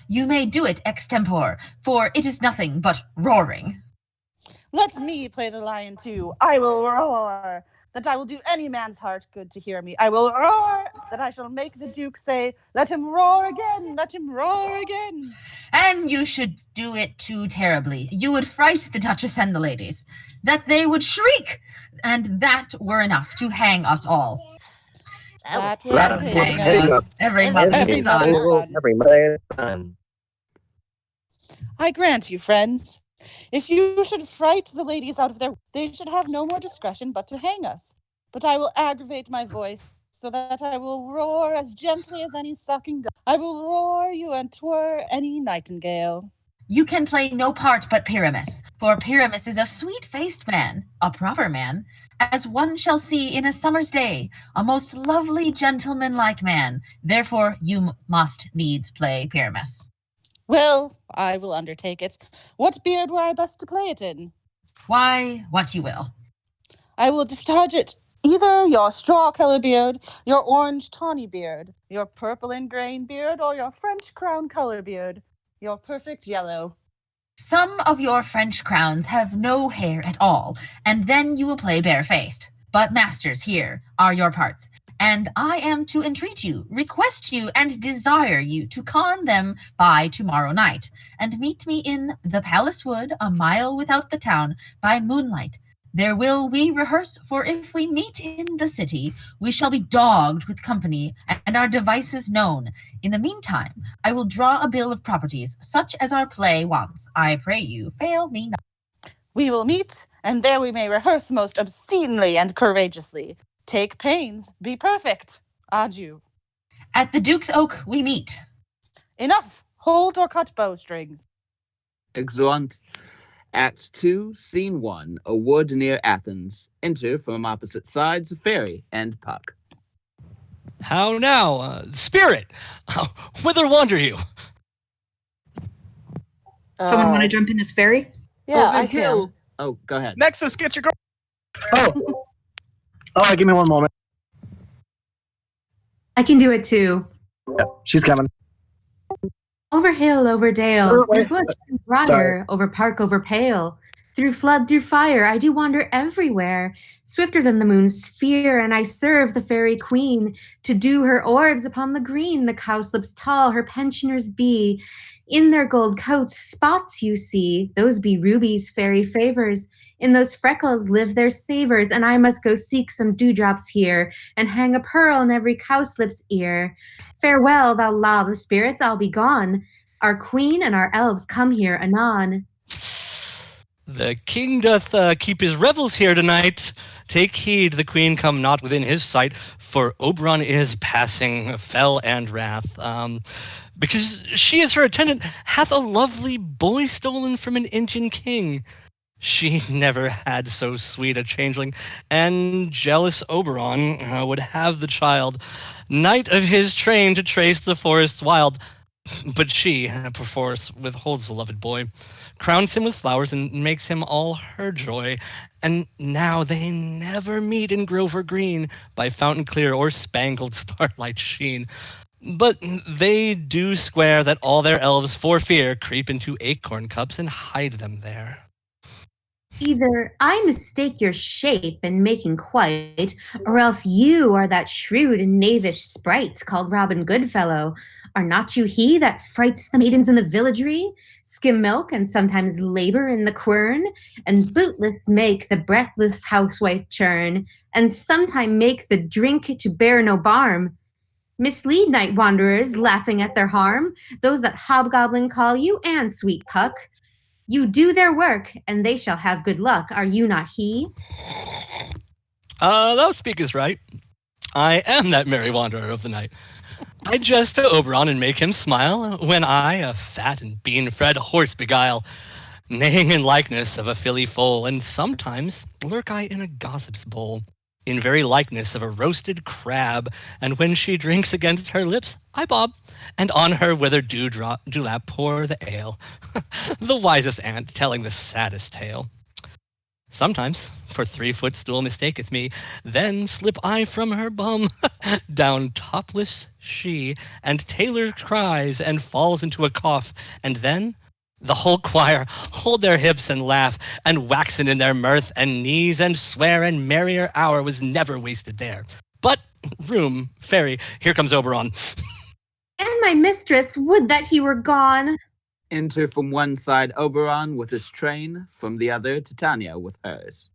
You may do it extempore, for it is nothing but roaring. Let me play the lion too. I will roar, that I will do any man's heart good to hear me. I will roar, that I shall make the Duke say, let him roar again, let him roar again. And you should do it too terribly. You would fright the Duchess and the ladies, that they would shriek, and that were enough to hang us all. That will hang us. Every mother's son. I grant you, friends. If you should fright the ladies out of their, they should have no more discretion but to hang us. But I will aggravate my voice, so that I will roar as gently as any sucking dove. I will roar you and twir any nightingale. You can play no part but Pyramus, for Pyramus is a sweet-faced man, a proper man, as one shall see in a summer's day, a most lovely gentleman-like man. Therefore you must needs play Pyramus. Well, I will undertake it. What beard were I best to play it in? Why, what you will. I will discharge it. Either your straw-colored beard, your orange tawny beard, your purple and grain beard, or your French crown color beard, your perfect yellow. Some of your French crowns have no hair at all, and then you will play barefaced. But masters, here are your parts. and I am to entreat you, request you, and desire you to con them by tomorrow night, and meet me in the palace wood, a mile without the town, by moonlight. There will we rehearse, for if we meet in the city, we shall be dogged with company, and our devices known. In the meantime, I will draw a bill of properties, such as our play wants. I pray you, fail me not. We will meet, and there we may rehearse most obscenely and courageously. Take pains, be perfect. Adieu. At the Duke's Oak we meet. Enough. Hold or cut bowstrings. Exeunt. Act 2, Scene 1, a wood near Athens. Enter from opposite sides Fairy and Puck. How now, spirit? Whither wander you? Someone want to jump in as fairy? Yeah, Over I hill. can. Oh, go ahead. Nexus, get your girl. Oh. All right, give me one moment. I can do it too. Yeah, she's coming. Over hill, over dale, Oh, through wait. bush and Sorry. briar, over park, over pale, through flood, through fire, I do wander everywhere, swifter than the moon's sphere, and I serve the fairy queen to do her orbs upon the green. The cowslips tall, her pensioners be. In their gold coats, spots you see, those be rubies, fairy favors. In those freckles live their savors, and I must go seek some dewdrops here, and hang a pearl in every cowslip's ear. Farewell, thou lob of spirits, I'll be gone. Our queen and our elves come here anon. The king doth keep his revels here tonight. Take heed the queen come not within his sight, for Oberon is passing fell and wrath. Because she as her attendant hath a lovely boy stolen from an Indian king. She never had so sweet a changeling, and jealous Oberon would have the child, knight of his train to trace the forests wild. But she, perforce, withholds the loved boy, crowns him with flowers, and makes him all her joy. And now they never meet in Grover Green, by fountain clear or spangled starlight sheen. But they do swear that all their elves, for fear, creep into acorn cups and hide them there. Either I mistake your shape in making quite, or else you are that shrewd and knavish sprite called Robin Goodfellow. Are not you he that frights the maidens in the villagery, skim milk and sometimes labor in the quern, and bootless make the breathless housewife churn, and sometime make the drink to bear no barm? Mislead night wanderers, laughing at their harm, those that hobgoblin call you, and sweet Puck. You do their work, and they shall have good luck. Are you not he? Thou speakest right. I am that merry wanderer of the night. I jest to Oberon and make him smile, when I a fat and bean-fed horse beguile, neighing in likeness of a filly foal, and sometimes lurk I in a gossip's bowl, in very likeness of a roasted crab, and when she drinks against her lips, I bob, and on her withered dewlap pour the ale. The wisest ant telling the saddest tale. Sometimes for 3-foot stool mistaketh me, then slip I from her bum, down topless she, and Taylor cries and falls into a cough, and then the whole choir hold their hips and laugh, and waxen in their mirth and knees, and swear and merrier hour was never wasted there. But room, fairy, here comes Oberon. And my mistress, would that he were gone. Enter from one side Oberon with his train, from the other Titania with hers.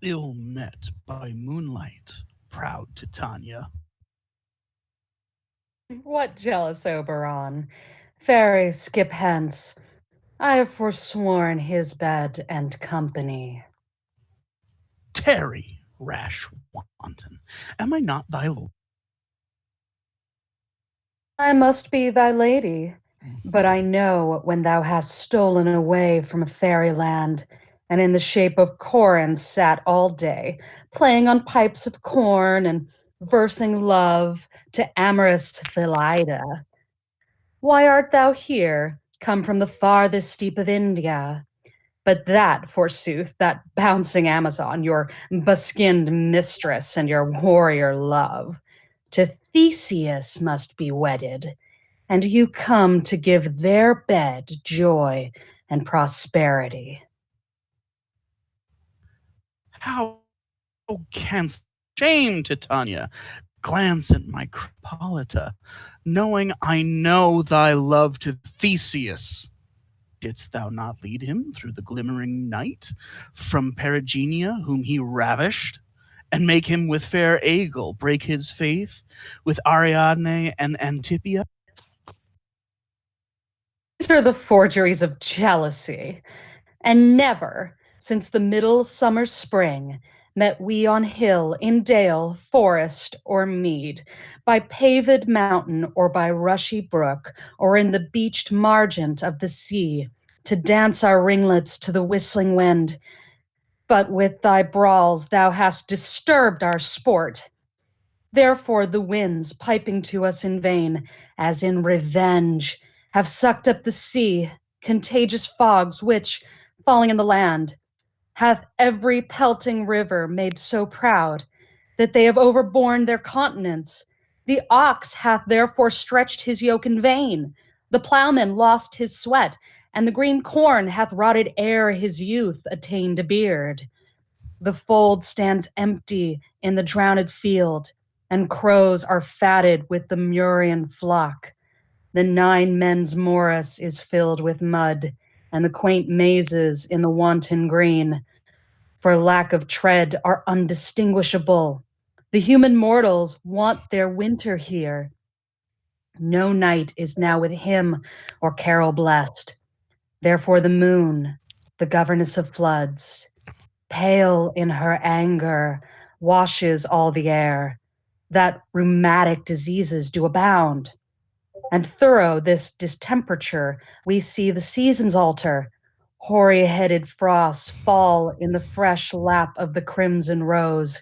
Ill met by moonlight, proud Titania. What jealous Oberon? Fairy, skip hence. I have forsworn his bed and company. Tarry, rash wanton. Am I not thy lord? I must be thy lady, but I know when thou hast stolen away from fairyland, and in the shape of Corin sat all day, playing on pipes of corn and versing love to amorous Philida. Why art thou here, come from the farthest steep of India? But that, forsooth, that bouncing Amazon, your buskinned mistress and your warrior love, to Theseus must be wedded, and you come to give their bed joy and prosperity. How canst Shame, Titania. Glance at my Hippolyta, knowing I know thy love to Theseus. Didst thou not lead him through the glimmering night from Perigenia, whom he ravished, and make him with fair Aegle break his faith with Ariadne and Antipia? These are the forgeries of jealousy. And never, since the middle summer spring, met we on hill, in dale, forest, or mead, by paved mountain or by rushy brook, or in the beached margent of the sea, to dance our ringlets to the whistling wind. But with thy brawls thou hast disturbed our sport. Therefore the winds, piping to us in vain, as in revenge, have sucked up the sea, contagious fogs, which, falling in the land, hath every pelting river made so proud that they have overborne their continents. The ox hath therefore stretched his yoke in vain, the plowman lost his sweat, and the green corn hath rotted ere his youth attained a beard. The fold stands empty in the drowned field, and crows are fatted with the Murian flock. The 9 men's morris is filled with mud, and the quaint mazes in the wanton green, for lack of tread, are undistinguishable. The human mortals want their winter here. No night is now with him or carol blessed. Therefore the moon, the governess of floods, pale in her anger, washes all the air, that rheumatic diseases do abound. And thorough this distemperature, we see the seasons alter. Hoary-headed frosts fall in the fresh lap of the crimson rose,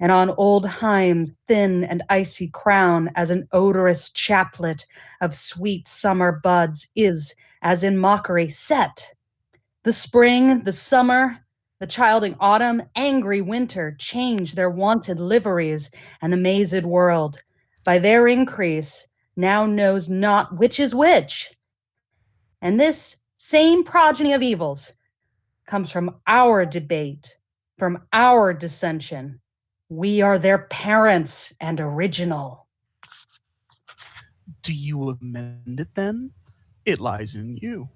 and on old Hime's thin and icy crown, as an odorous chaplet of sweet summer buds, is, as in mockery, set. The spring, the summer, the childing autumn, angry winter change their wonted liveries, and the mazed world, by their increase, now knows not which is which. And this same progeny of evils comes from our debate, from our dissension. We are their parents and original. Do you amend it then? It lies in you.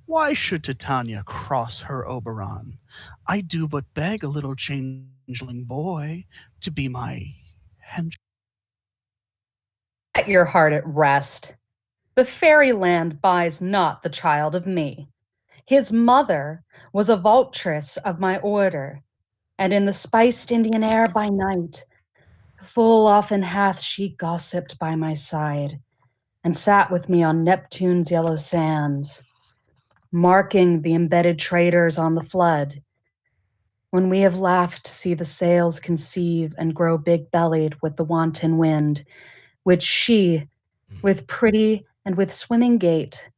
Why should Titania cross her Oberon? I do but beg a little changeling boy to be my henchman. Set your heart at rest. The fairyland buys not the child of me. His mother was a vaultress of my order, and in the spiced Indian air by night, full often hath she gossiped by my side, and sat with me on Neptune's yellow sands, marking the embedded traders on the flood. When we have laughed to see the sails conceive and grow big-bellied with the wanton wind, which she, with pretty and with swimming gait,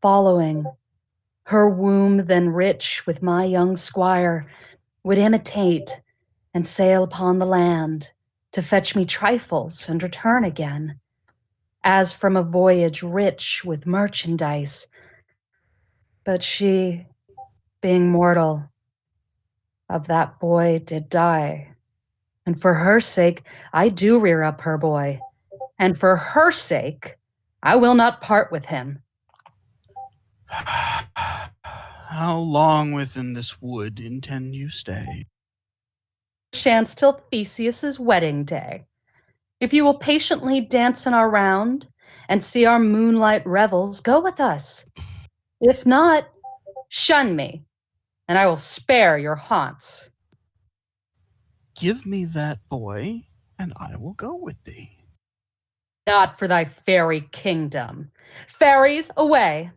following, her womb then rich with my young squire, would imitate and sail upon the land to fetch me trifles and return again, as from a voyage rich with merchandise. But she, being mortal, of that boy did die. And for her sake, I do rear up her boy. And for her sake, I will not part with him. How long within this wood intend you stay? Chance till Theseus's wedding day. If you will patiently dance in our round and see our moonlight revels, go with us. If not, shun me, and I will spare your haunts. Give me that boy, and I will go with thee. Not for thy fairy kingdom. Fairies, away!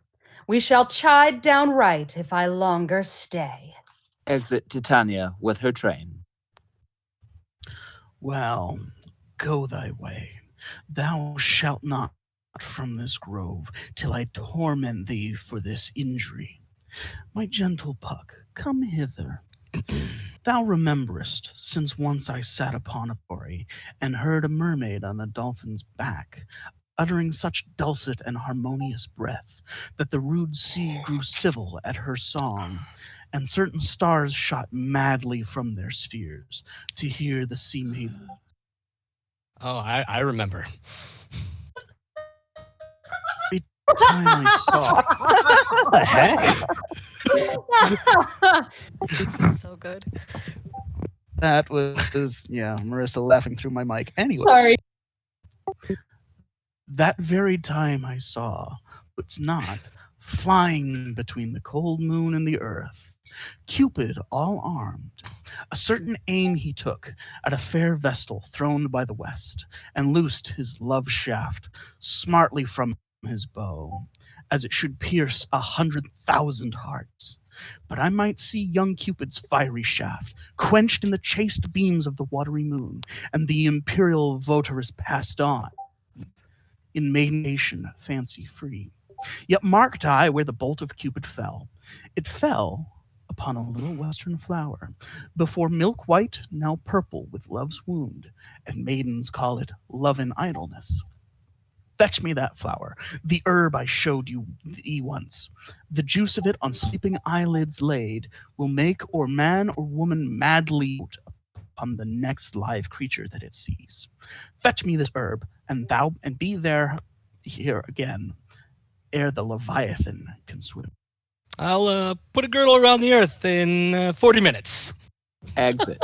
We shall chide downright if I longer stay. Exit Titania with her train. Well, go thy way. Thou shalt not from this grove till I torment thee for this injury. My gentle Puck, come hither. Thou rememberest, since once I sat upon a quarry and heard a mermaid on a dolphin's back, uttering such dulcet and harmonious breath that the rude sea grew civil at her song, and certain stars shot madly from their spheres to hear the sea maid. Oh, I remember. Every time I saw What the heck? This is so good. that was, yeah, Marissa laughing through my mic. Anyway, Sorry. that very time I saw, it's not, flying between the cold moon and the earth, Cupid all armed. A certain aim he took at a fair vestal throned by the west, and loosed his love shaft smartly from his bow, as it should pierce 100,000 hearts. But I might see young Cupid's fiery shaft quenched in the chaste beams of the watery moon, and the imperial votaress passed on, in maiden nation fancy free. Yet marked I where the bolt of Cupid fell. It fell upon a little western flower, before milk white, now purple with love's wound, and maidens call it love in idleness. Fetch me that flower, the herb I showed you thee once. The juice of it on sleeping eyelids laid will make or man or woman madly upon the next live creature that it sees. Fetch me this herb, and be there here again, ere the Leviathan can swim. I'll put a girdle around the earth in 40 minutes. Exit.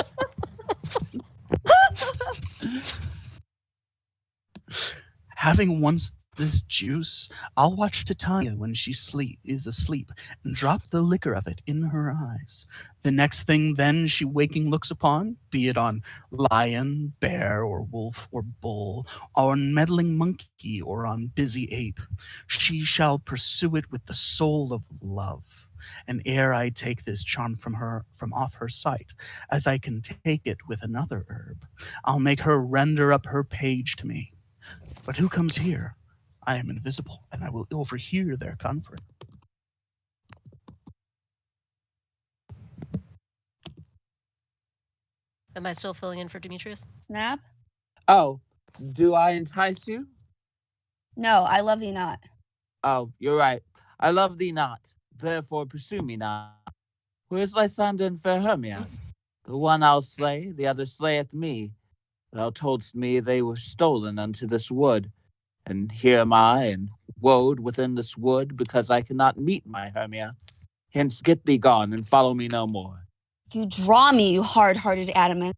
Having once this juice, I'll watch Titania when she is asleep, and drop the liquor of it in her eyes. The next thing then she waking looks upon, be it on lion, bear, or wolf, or bull, or on meddling monkey, or on busy ape, she shall pursue it with the soul of love. And ere I take this charm from off her sight, as I can take it with another herb, I'll make her render up her page to me. But who comes here? I am invisible, and I will overhear their conference. Am I still filling in for Demetrius? Snap? Oh, do I entice you? No, I love thee not. Oh, you're right. I love thee not, therefore pursue me not. Where's Lysander and fair Hermia? The one I'll slay, the other slayeth me. Thou toldst me they were stolen unto this wood, and here am I, and woed within this wood, because I cannot meet my Hermia. Hence get thee gone, and follow me no more. You draw me, you hard-hearted adamant,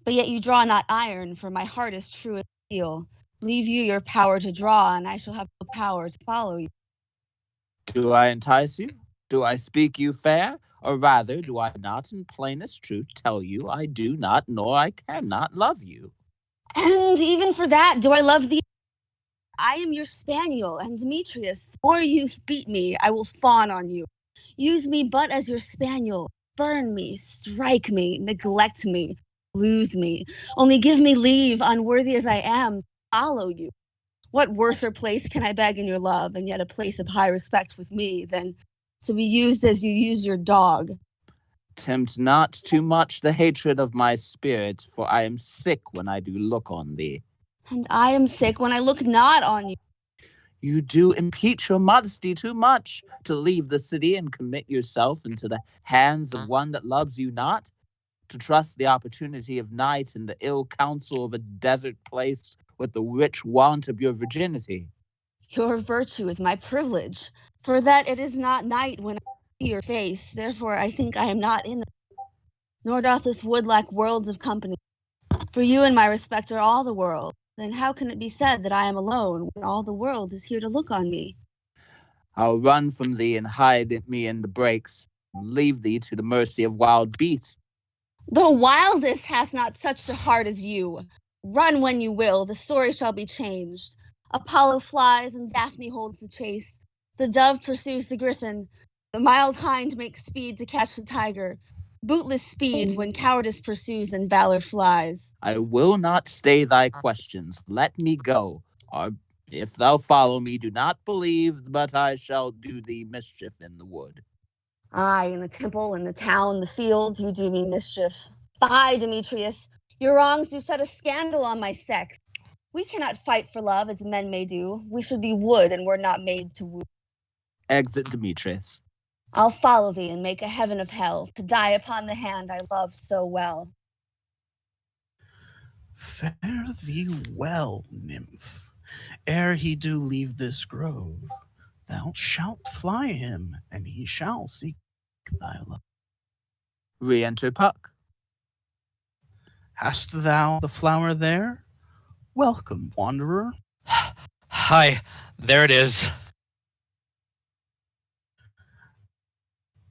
but yet you draw not iron, for my heart is true as steel. Leave you your power to draw, and I shall have no power to follow you. Do I entice you? Do I speak you fair? Or rather, do I not in plainest truth tell you I do not nor I cannot love you? And even for that, do I love thee? I am your spaniel, and Demetrius, the more you beat me, I will fawn on you. Use me but as your spaniel. Burn me, strike me, neglect me, lose me. Only give me leave, unworthy as I am, to follow you. What worser place can I beg in your love, and yet a place of high respect with me, than to be used as you use your dog? Tempt not too much the hatred of my spirit, for I am sick when I do look on thee. And I am sick when I look not on you. You do impeach your modesty too much to leave the city and commit yourself into the hands of one that loves you not, to trust the opportunity of night and the ill counsel of a desert place with the rich want of your virginity. Your virtue is my privilege, for that it is not night when I see your face, therefore I think I am not in the nor doth this wood lack worlds of company. For you and my respect are all the world. Then how can it be said that I am alone when all the world is here to look on me? I'll run from thee and hide me in the brakes, and leave thee to the mercy of wild beasts. The wildest hath not such a heart as you. Run when you will, the story shall be changed. Apollo flies and Daphne holds the chase. The dove pursues the griffin. The mild hind makes speed to catch the tiger. Bootless speed when cowardice pursues and valor flies. I will not stay thy questions. Let me go. Or if thou follow me, do not believe, but I shall do thee mischief in the wood. Aye, in the temple, in the town, the fields, you do me mischief. Fie, Demetrius, your wrongs do set a scandal on my sex. We cannot fight for love as men may do. We should be wood and were not made to woo. Exit Demetrius. I'll follow thee and make a heaven of hell, to die upon the hand I love so well. Fare thee well, nymph. Ere he do leave this grove, thou shalt fly him, and he shall seek thy love. Re-enter Puck. Hast thou the flower there? Welcome, wanderer. Hi, there it is.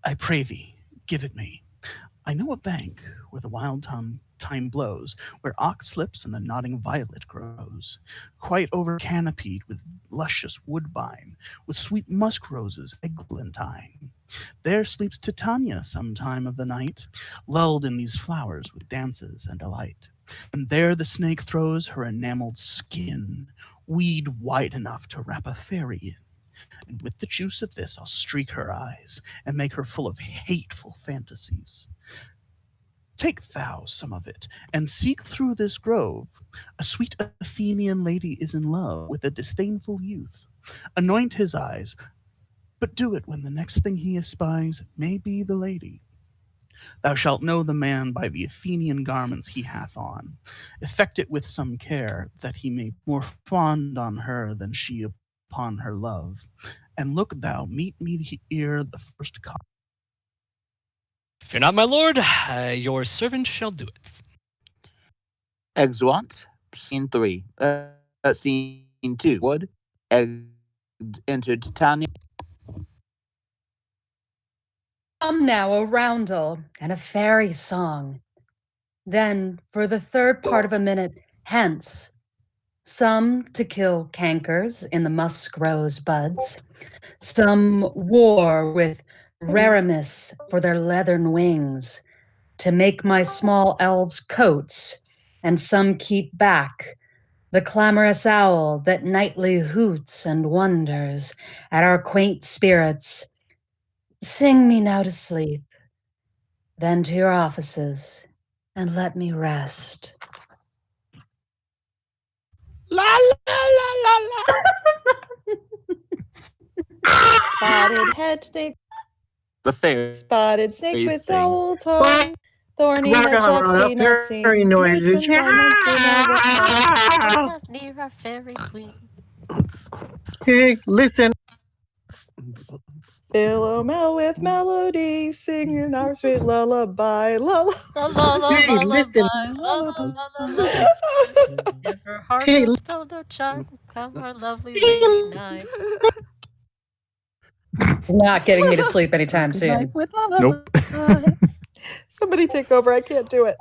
I pray thee, give it me. I know a bank where the wild time blows, where ox slips and the nodding violet grows, quite over canopied with luscious woodbine, with sweet musk roses eglantine. There sleeps Titania some time of the night, lulled in these flowers with dances and delight. And there the snake throws her enameled skin, weed wide enough to wrap a fairy in. And with the juice of this I'll streak her eyes, and make her full of hateful fantasies. Take thou some of it, and seek through this grove. A sweet Athenian lady is in love with a disdainful youth. Anoint his eyes, but do it when the next thing he espies may be the lady. Thou shalt know the man by the Athenian garments he hath on. Effect it with some care, that he may more fond on her than she upon her love. And look thou meet me here the first cock. Fear not, my lord, your servant shall do it. Exeunt. Scene 3. Scene 2. Wood. Enter Titania. Come now, a roundel and a fairy song. Then, for the third part of a minute, hence, some to kill cankers in the musk rose buds, some war with Rarimus for their leathern wings, to make my small elves coats, and some keep back the clamorous owl that nightly hoots and wonders at our quaint spirits. Sing me now to sleep, then to your offices, and let me rest. La la la la la. Spotted hedge snake, The fairy. spotted snakes with sing. double tongue, thorny hedgehogs be not seen. Fairy noises. Knights and diamonds do not get caught. Not near our fairy queen. Hey, listen. Philomel with melody, singing our sweet lullaby. Lullaby. La la la Hey, la listen. la la la la la. If her heart Hey, will spell no chime, come our lovely lady night. Not getting me to sleep anytime soon. Nope. Somebody take over. I can't do it.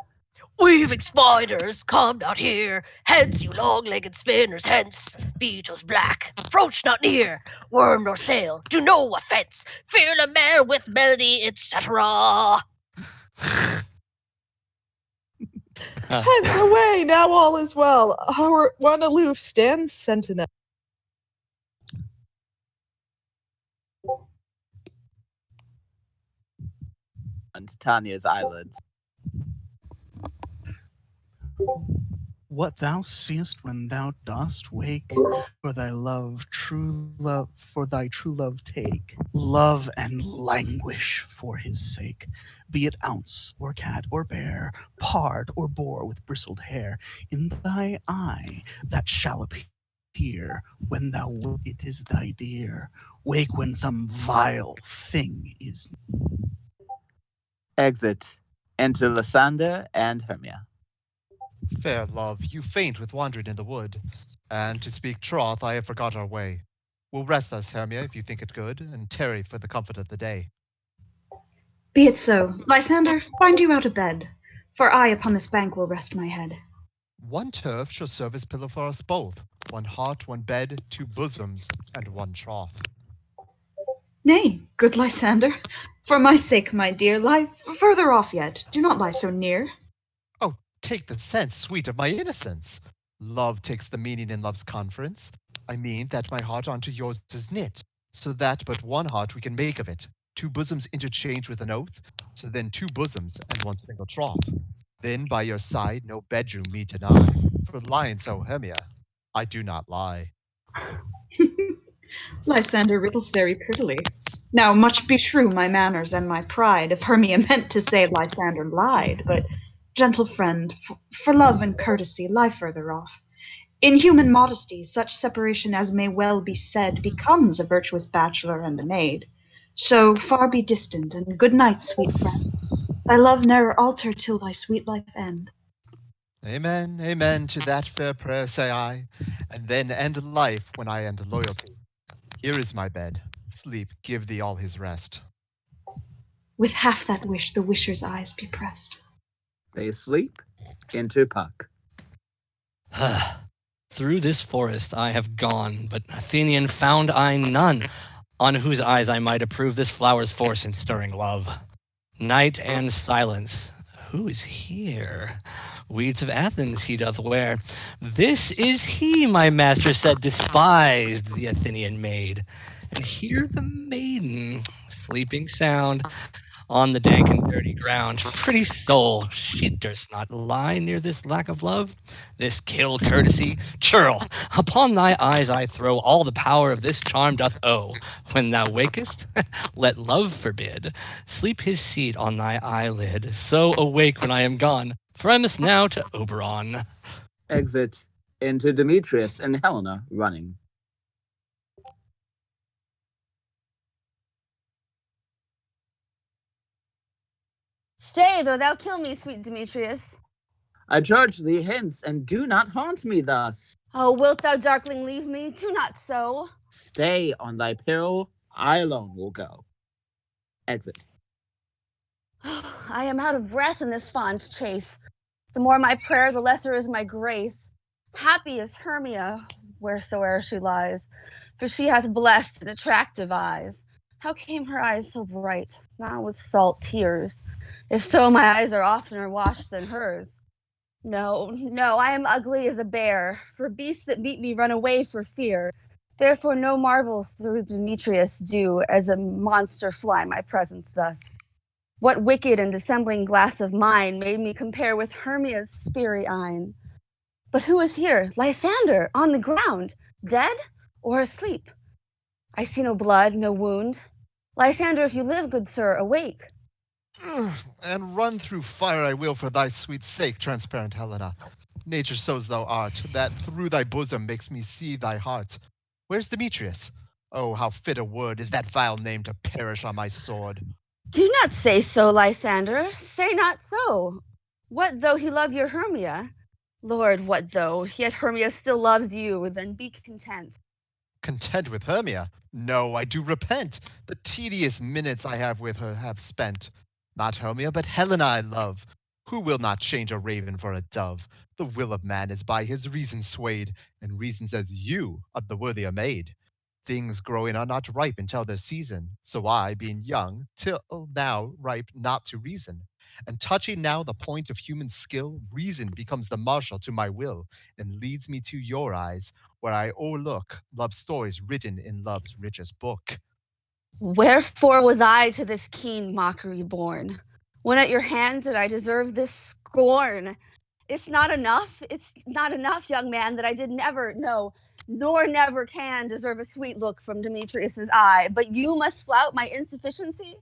Weaving spiders, come not here. Hence, you long-legged spinners, hence. Beetles black, approach not near. Worm nor sail, do no offense. Fear the mare with melody, etc. Hence away, now all is well. Our one aloof stands sentinel. And Titania's eyelids. What thou seest when thou dost wake, for thy for thy true love take. Love and languish for his sake. Be it ounce, or cat, or bear, pard, or boar with bristled hair, in thy eye that shall appear when thou wilt it is thy dear. Wake when some vile thing is. Exit. Enter Lysander and Hermia. Fair love, you faint with wandering in the wood, and to speak troth, I have forgot our way. We'll rest us, Hermia, if you think it good, and tarry for the comfort of the day. Be it so. Lysander, find you out of bed, for I upon this bank will rest my head. One turf shall serve as pillow for us both, one heart, one bed, two bosoms, and one troth. Nay, good Lysander, for my sake, my dear, lie further off yet. Do not lie so near. Oh, take the sense, sweet, of my innocence. Love takes the meaning in love's conference. I mean that my heart unto yours is knit, so that but one heart we can make of it. Two bosoms interchange with an oath, so then two bosoms and one single troth. Then by your side no bedroom me deny, for lying so, Hermia, I do not lie. Lysander riddles very prettily. Now, much beshrew my manners and my pride if Hermia meant to say Lysander lied, but, gentle friend, for love and courtesy, lie further off. In human modesty, such separation as may well be said becomes a virtuous bachelor and a maid. So far be distant, and good night, sweet friend. Thy love ne'er alter till thy sweet life end. Amen, amen to that fair prayer, say I, and then end life when I end loyalty. Here is my bed. Sleep, give thee all his rest. With half that wish, the wisher's eyes be pressed. They sleep. Enter Puck. Through this forest I have gone, but Athenian found I none, on whose eyes I might approve this flower's force in stirring love. Night and silence. Who is here? Weeds of Athens he doth wear. This is he, my master said, despised the Athenian maid. And here the maiden, sleeping sound, on the dank and dirty ground. Pretty soul, she durst not lie near this lack of love, this kill courtesy. Churl, upon thy eyes I throw all the power of this charm doth owe. When thou wakest, let love forbid, sleep his seat on thy eyelid. So awake when I am gone, for I must now to Oberon. Exit. Enter Demetrius and Helena running. Stay, though thou kill me, sweet Demetrius. I charge thee hence, and do not haunt me thus. Oh, wilt thou, darkling, leave me? Do not so. Stay on thy peril, I alone will go. Exit. I am out of breath in this fond chase. The more my prayer, the lesser is my grace. Happy is Hermia, wheresoe'er she lies, for she hath blessed and attractive eyes. How came her eyes so bright, not with salt tears? If so, my eyes are oftener washed than hers. No, no, I am ugly as a bear, for beasts that meet me run away for fear. Therefore no marvels through Demetrius do, as a monster fly my presence thus. What wicked and dissembling glass of mine made me compare with Hermia's speary eyne? But who is here? Lysander, on the ground, dead or asleep? I see no blood, no wound. Lysander, if you live, good sir, awake. And run through fire I will for thy sweet sake, transparent Helena. Nature so thou art, that through thy bosom makes me see thy heart. Where's Demetrius? Oh, how fit a word is that vile name to perish on my sword. Do not say so, Lysander, say not so. What though he love your Hermia? Lord, what though? Yet Hermia still loves you, then be content. Content with Hermia? No, I do repent. The tedious minutes I have with her have spent. Not Hermia, but Helena I love. Who will not change a raven for a dove? The will of man is by his reason swayed, and reason says you are the worthier maid. Things growing are not ripe until their season, so I, being young, till now ripe not to reason. And touching now the point of human skill, reason becomes the marshal to my will, and leads me to your eyes, where I o'erlook love's stories written in love's richest book. Wherefore was I to this keen mockery born? When at your hands did I deserve this scorn? It's not enough, young man, that I did never know, nor never can deserve a sweet look from Demetrius's eye. But you must flout my insufficiency?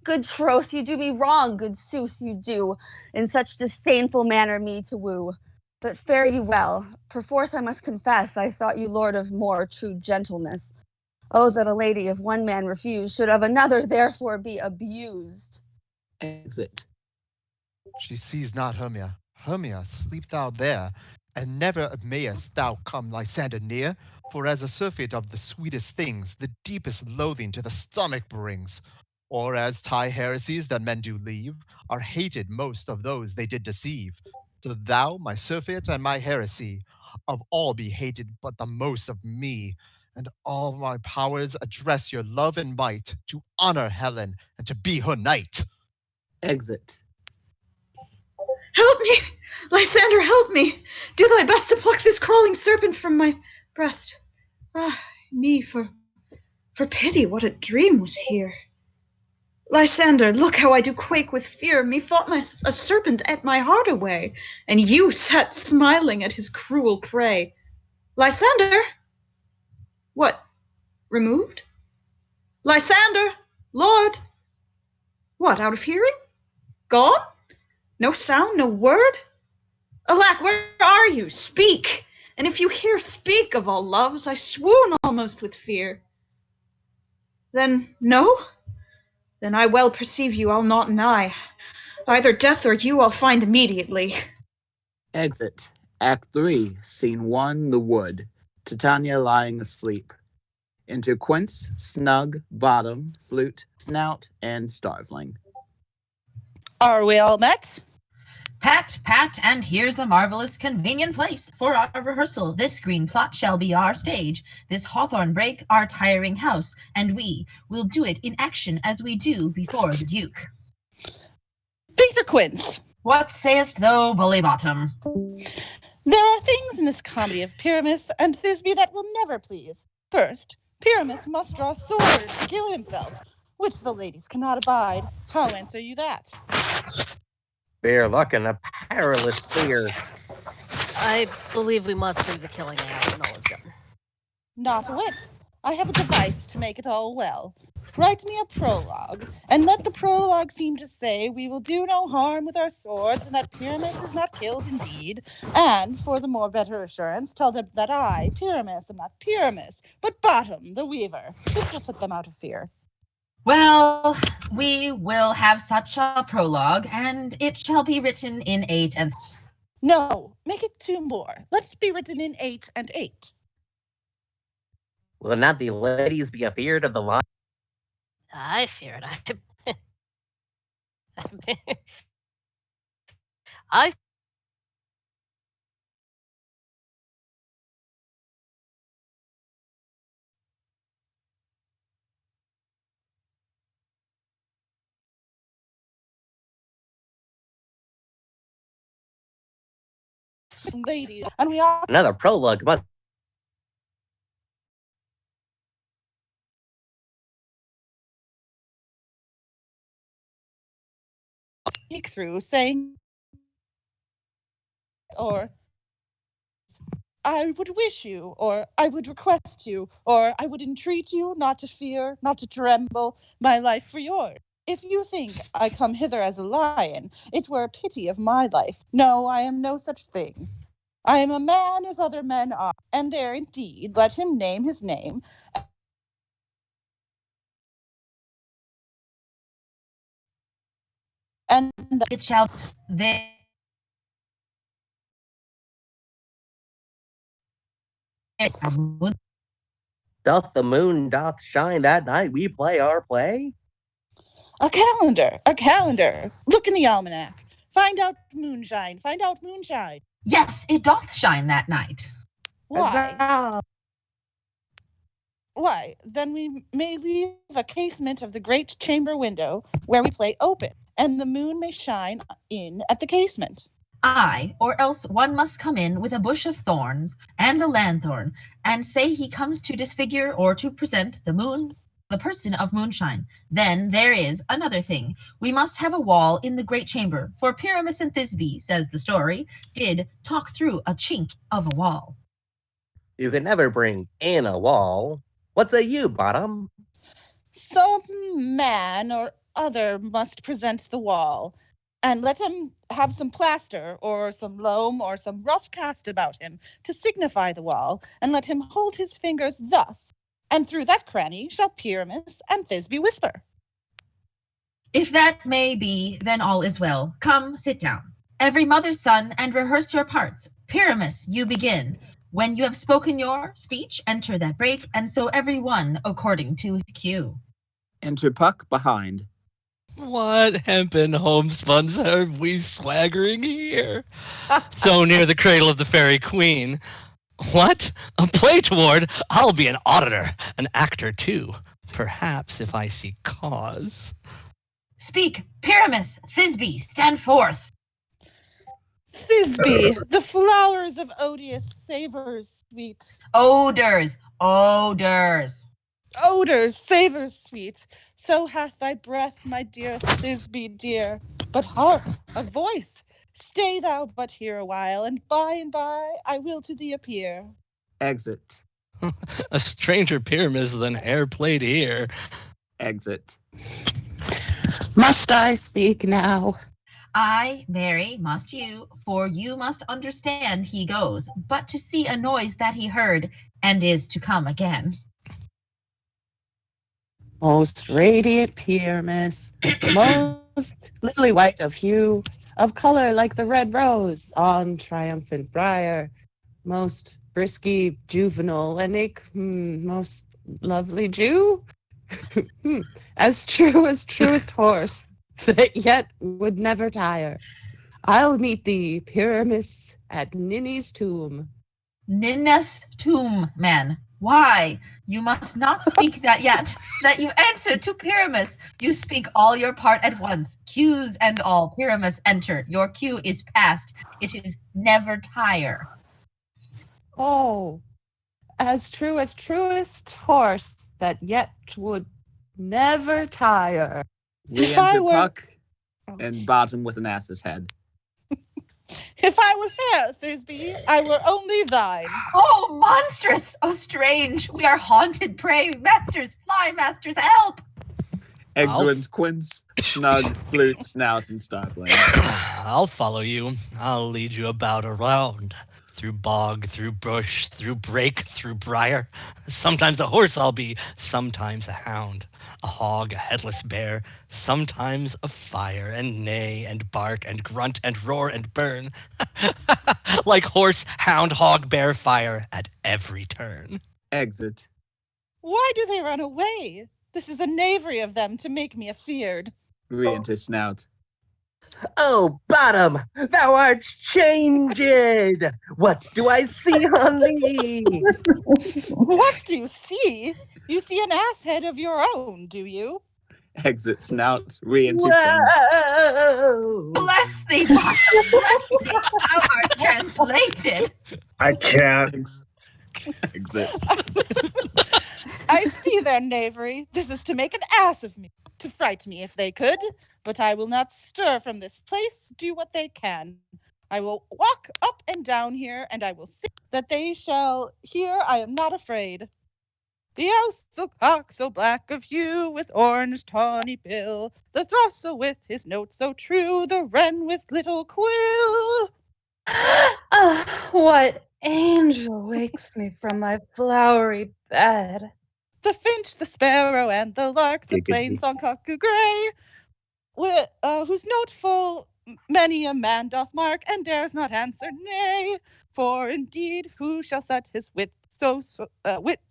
Good troth, you do me wrong, good sooth you do, in such disdainful manner me to woo. But fare you well. Perforce I must confess, I thought you lord of more true gentleness. Oh, that a lady, if one man refuse, should of another therefore be abused. Exit. She sees not Hermia. Hermia, sleep thou there, and never mayest thou come Lysander near, for as a surfeit of the sweetest things, the deepest loathing to the stomach brings. Or as tie heresies that men do leave, are hated most of those they did deceive. So thou, my surfeit and my heresy, of all be hated but the most of me, and all my powers address your love and might to honor Helen and to be her knight. Exit. Help me! Lysander, help me! Do thy best to pluck this crawling serpent from my breast. Ah, me, for pity, what a dream was here. Lysander, look how I do quake with fear. Methought a serpent ate my heart away, and you sat smiling at his cruel prey. Lysander? What, removed? Lysander! Lord! What, out of hearing? Gone? No sound, no word? Alack, where are you? Speak! And if you hear, speak of all loves, I swoon almost with fear. Then, no? Then I well perceive you all not nigh. Either death or you I'll find immediately. Exit. Act 3, Scene 1, The Wood. Titania lying asleep. Enter Quince, Snug, Bottom, Flute, Snout, and Starveling. Are we all met? Pat, pat, and here's a marvelous convenient place for our rehearsal. This green plot shall be our stage, this hawthorn brake our tiring house, and we will do it in action as we do before the Duke. Peter Quince. What sayest thou, Bully Bottom? There are things in this comedy of Pyramus and Thisbe that will never please. First, Pyramus must draw sword to kill himself, which the ladies cannot abide. How answer you that? Fair luck and a perilous fear. I believe we must leave the killing out when all is done. Not a whit. I have a device to make it all well. Write me a prologue, and let the prologue seem to say we will do no harm with our swords, and that Pyramus is not killed indeed. And, for the more better assurance, tell them that I, Pyramus, am not Pyramus, but Bottom, the weaver. This will put them out of fear. Well, we will have such a prologue, and it shall be written in 8 and... No, make it 2 more. Let it be written in 8 and 8. Will not the ladies be afeard of the line? I fear it. I Ladies, and we are... Another prologue must... Speak through, saying... Or... I would wish you, or I would request you, or I would entreat you not to fear, not to tremble, my life for yours. If you think I come hither as a lion, it were a pity of my life. No, I am no such thing. I am a man as other men are, and there indeed let him name his name. And it shall... There... Doth the moon doth shine that night we play our play? A calendar. Look in the almanac. Find out moonshine. Yes, it doth shine that night. Why? Why, then we may leave a casement of the great chamber window where we play open, and the moon may shine in at the casement. Aye, or else one must come in with a bush of thorns and a lanthorn, and say he comes to disfigure or to present the moon, the person of moonshine. Then there is another thing. We must have a wall in the great chamber, for Pyramus and Thisbe, says the story, did talk through a chink of a wall. You can never bring in a wall. What say you, Bottom? Some man or other must present the wall, and let him have some plaster, or some loam, or some rough cast about him, to signify the wall, and let him hold his fingers thus, and through that cranny shall Pyramus and Thisbe whisper. If that may be, then all is well. Come, sit down. Every mother's son, and rehearse your parts. Pyramus, you begin. When you have spoken your speech, enter that break, and so every one according to his cue. Enter Puck behind. What hempen homespuns are we swaggering here? So near the cradle of the fairy queen. What? A play toward? I'll be an auditor, an actor too. Perhaps if I see cause. Speak, Pyramus, Thisbe, stand forth. Thisbe, the flowers of odious savors sweet. Odors. Odors, savors sweet. So hath thy breath, my dearest Thisbe dear. But hark, a voice. Stay thou but here a while, and by I will to thee appear. Exit. A stranger Pyramus than e'er played here. Exit. Must I speak now? I, Mary, must you, for you must understand he goes, but to see a noise that he heard, and is to come again. Most radiant Pyramus, most lily white of hue, of color like the red rose on triumphant briar, most brisky juvenile most lovely Jew, as truest horse, that yet would never tire. I'll meet thee, Pyramus, at Ninny's tomb. Ninna's tomb, man. Why? You must not speak that yet. That you answer to Pyramus. You speak all your part at once. Cues and all. Pyramus, enter. Your cue is past. It is never tire. Oh, as truest horse, that yet would never tire. If I were Puck and bottom with an ass's head. If I were fair, Thisbe, I were only thine. Oh, monstrous! Oh, strange! We are haunted prey. Masters, fly, masters, help! Exeunt quince, snug, flute, snout, and startling. I'll follow you. I'll lead you about around. Through bog, through bush, through brake, through briar. Sometimes a horse I'll be, sometimes a hound. A hog, a headless bear, sometimes a fire, and neigh, and bark, and grunt, and roar, and burn. Like horse, hound, hog, bear, fire, at every turn. Exit. Why do they run away? This is the knavery of them to make me afeard. Re-enter snout. Oh, bottom, thou art changed. What do I see on thee? What do you see? You see an ass head of your own, do you? Exit snout. Re-enter Whoa. Bless thee, bottom, bless thee. Thou art translated. I can't. Exit. I see their knavery. This is to make an ass of me, to fright me if they could. But I will not stir from this place, do what they can. I will walk up and down here, and I will see that they shall hear I am not afraid. The ouse so cock so black of hue, with orange tawny bill, the throstle with his note so true, the wren with little quill. What angel wakes me from my flowery bed? The finch, the sparrow, and the lark, the plain song cuckoo gray, whose note full many a man doth mark, and dares not answer nay. For indeed, who shall set his wit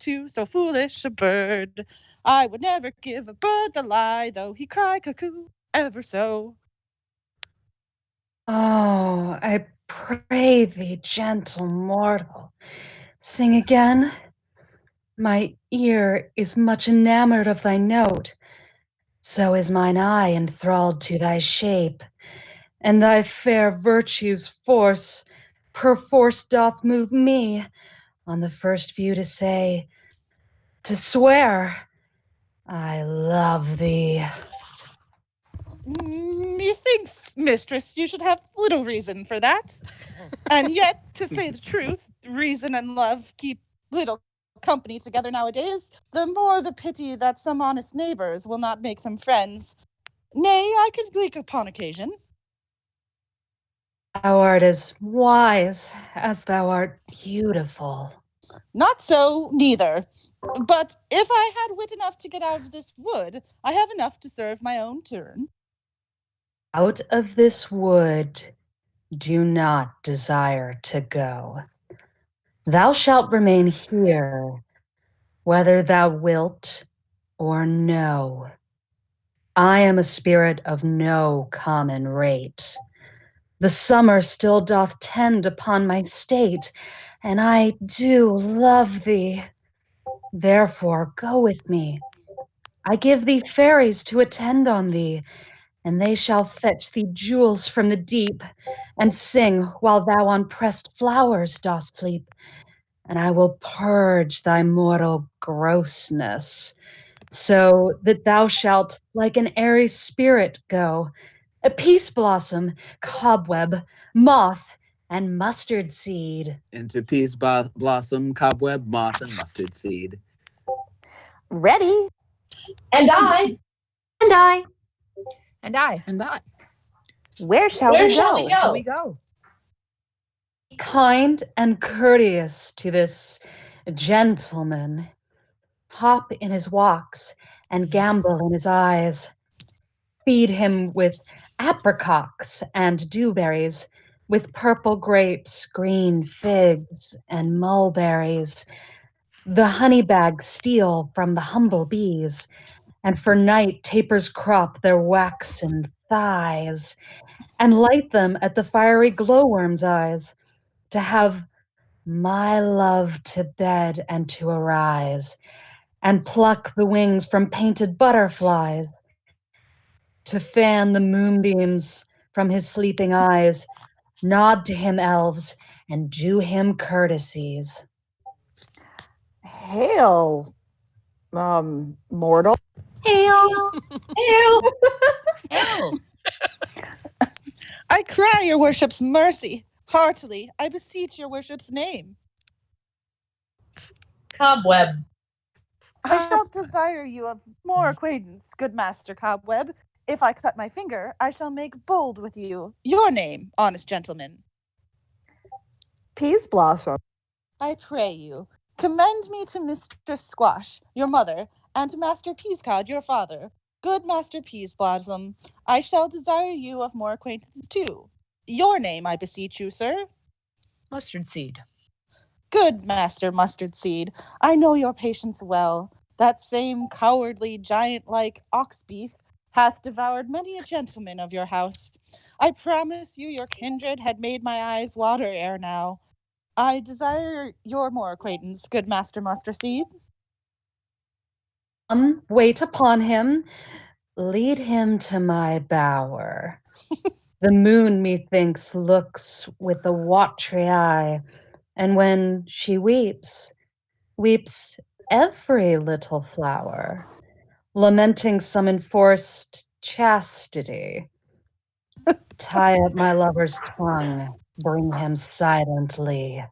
to so foolish a bird? I would never give a bird the lie, though he cry cuckoo ever so. Oh, I pray thee, gentle mortal, sing again. My ear is much enamored of thy note, so is mine eye enthralled to thy shape, and thy fair virtue's force perforce doth move me, on the first view to say, to swear, I love thee. Methinks, mistress, you should have little reason for that. And yet, to say the truth, reason and love keep little company together nowadays, the more the pity that some honest neighbors will not make them friends. Nay, I can leak upon occasion. Thou art as wise as thou art beautiful. Not so, neither. But if I had wit enough to get out of this wood, I have enough to serve my own turn. Out of this wood do not desire to go. Thou shalt remain here, whether thou wilt or no. I am a spirit of no common rate. The summer still doth tend upon my state, and I do love thee. Therefore go with me. I give thee fairies to attend on thee, and they shall fetch thee jewels from the deep, and sing while thou on pressed flowers dost sleep. And I will purge thy mortal grossness, so that thou shalt like an airy spirit go, a peace blossom, cobweb, moth, and mustard seed. Into peace blossom, cobweb, moth, and mustard seed. Ready? And I. And I. And I. And I. Where shall Where we shall go? we Where shall go? we go? Kind and courteous to this gentleman. Hop in his walks and gambol in his eyes. Feed him with apricots and dewberries, with purple grapes, green figs, and mulberries. The honey bags steal from the humble bees, and for night tapers crop their waxen thighs, and light them at the fiery glowworm's eyes, to have my love to bed and to arise, and pluck the wings from painted butterflies, to fan the moonbeams from his sleeping eyes, nod to him, elves, and do him courtesies. Hail, mortal. Hail. Hail. Hail. I cry your worship's mercy. Heartily, I beseech your worship's name. Cobweb. I shall desire you of more acquaintance, good Master Cobweb. If I cut my finger, I shall make bold with you. Your name, honest gentleman. Peas Blossom. I pray you, commend me to Mistress Squash, your mother, and to Master Peascod, your father. Good Master Peasblossom, I shall desire you of more acquaintance too. Your name, I beseech you, sir. Mustard Seed. Good Master Mustard Seed, I know your patience well. That same cowardly, giant-like ox beef hath devoured many a gentleman of your house. I promise you your kindred had made my eyes water ere now. I desire your more acquaintance, good Master Mustard Seed. Wait upon him, lead him to my bower. The moon, methinks, looks with a watery eye, and when she weeps, weeps every little flower, lamenting some enforced chastity. Tie up my lover's tongue, bring him silently.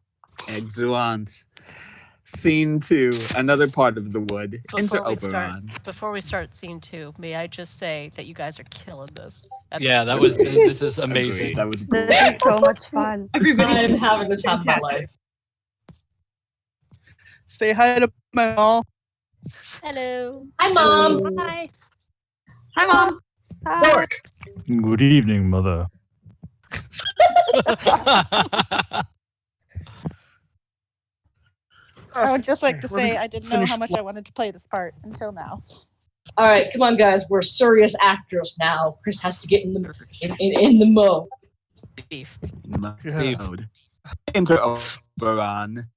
Excellent. Scene 2, another part of the wood. Enter Oberon. Before we start scene 2, may I just say that you guys are killing this. Yeah, that was. This is amazing. Agreed. That was This is so much fun. Everybody's having the time of my life. Say hi to my mom. Hello. Hi, Mom. Hi. Hi, Mom. Dork. Good evening, Mother. I would just like to let me say I didn't know finish how much I wanted to play this part until now. All right, come on, guys. We're serious actors now. Chris has to get in the mode. Beef. Mode. Enter Oberon.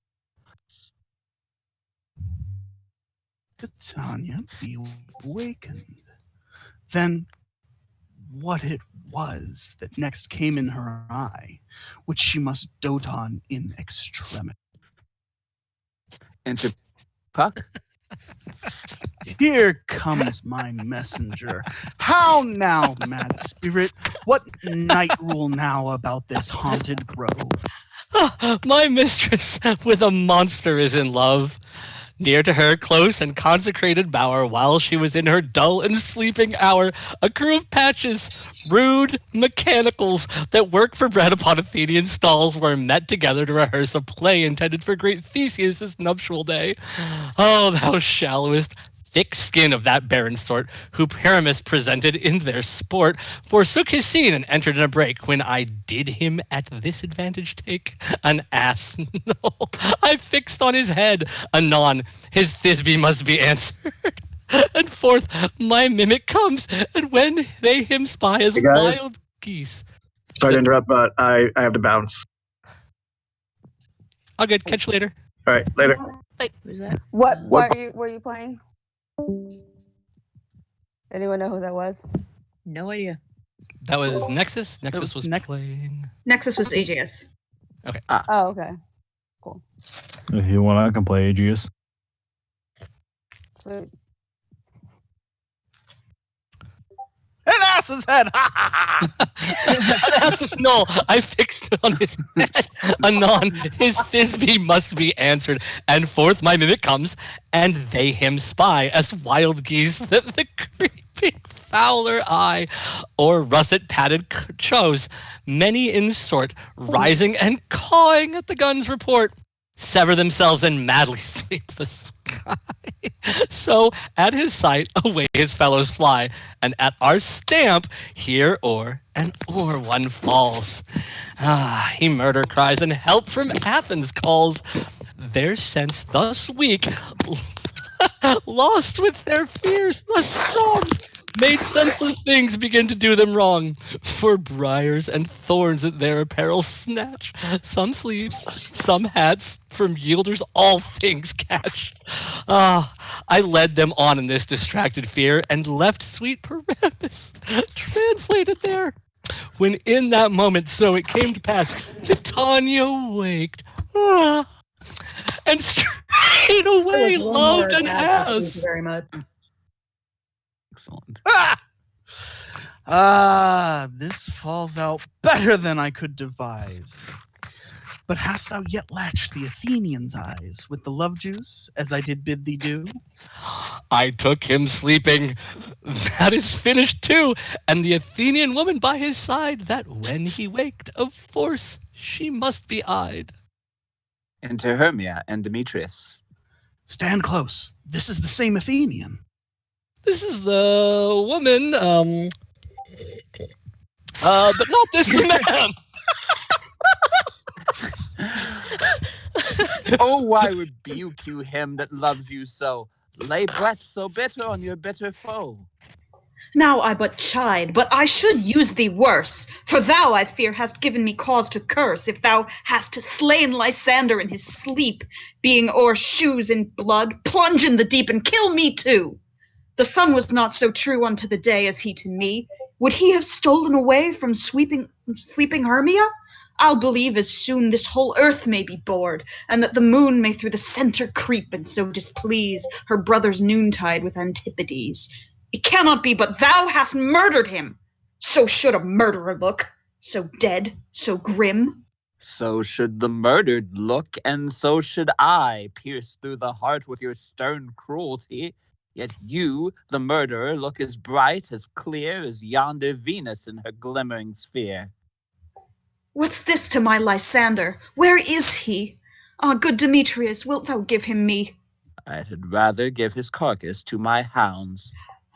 Titania be awakened. Then what it was that next came in her eye, which she must dote on in extremity. Enter Puck. Here comes my messenger. How now, mad spirit? What night rule now about this haunted grove? My mistress with a monster is in love. Near to her close and consecrated bower, while she was in her dull and sleeping hour, a crew of patches, rude mechanicals that work for bread upon Athenian stalls, were met together to rehearse a play intended for great Theseus' nuptial day. Oh, thou shallowest thick skin of that barren sort, who Pyramus presented in their sport, forsook his scene and entered in a break, when I did him at this advantage take an ass. No, I fixed on his head. Anon, his Thisbe must be answered. And forth my mimic comes, and when they him spy as Hey, guys. wild geese. Sorry to interrupt, but I have to bounce. I'll get catch you later. All right, later. Wait, who's that? What What? were you playing? Anyone know who that was? No idea. That was Nexus. Nexus was playing. Nexus was Aegeus. Okay. Oh, okay. Cool. If you want, I can play Aegeus. Sweet. And ass's head. An ass's null. I fixed it on his head. Anon, his Thisbe must be answered. And forth my mimic comes, and they him spy as wild geese that the creeping fowler eye, or russet padded chose, many in sort, rising and cawing at the gun's report, sever themselves and madly sweep the sky. So at his sight away his fellows fly, and at our stamp here o'er and o'er one falls. Ah, he murder cries and help from Athens calls. Their sense thus weak, lost with their fears thus strong, made senseless things begin to do them wrong. For briars and thorns at their apparel snatch, some sleeves, some hats, from yielders all things catch. Ah, I led them on in this distracted fear, and left sweet Paramus translated there. When in that moment so it came to pass, Titania waked, and straight away loved an Thank you ass. very much. Excellent. This falls out better than I could devise. But hast thou yet latched the Athenian's eyes with the love juice, as I did bid thee do? I took him sleeping. That is finished too, and the Athenian woman by his side, that when he waked, of force she must be eyed. Enter Hermia and Demetrius. Stand close. This is the same Athenian. This is the woman, but not this man. Oh, I rebuke you, him that loves you so. Lay breath so bitter on your bitter foe. Now I but chide, but I should use thee worse. For thou, I fear, hast given me cause to curse, if thou hast slain Lysander in his sleep, being o'er shoes in blood, plunge in the deep and kill me too. The sun was not so true unto the day as he to me. Would he have stolen away from sleeping Hermia? I'll believe as soon this whole earth may be bored, and that the moon may through the centre creep, and so displease her brother's noontide with Antipodes. It cannot be but thou hast murdered him. So should a murderer look, so dead, so grim. So should the murdered look, and so should I, pierce through the heart with your stern cruelty. Yet you, the murderer, look as bright, as clear as yonder Venus in her glimmering sphere. What's this to my Lysander? Where is he? Ah, good Demetrius, wilt thou give him me? I had rather give his carcass to my hounds.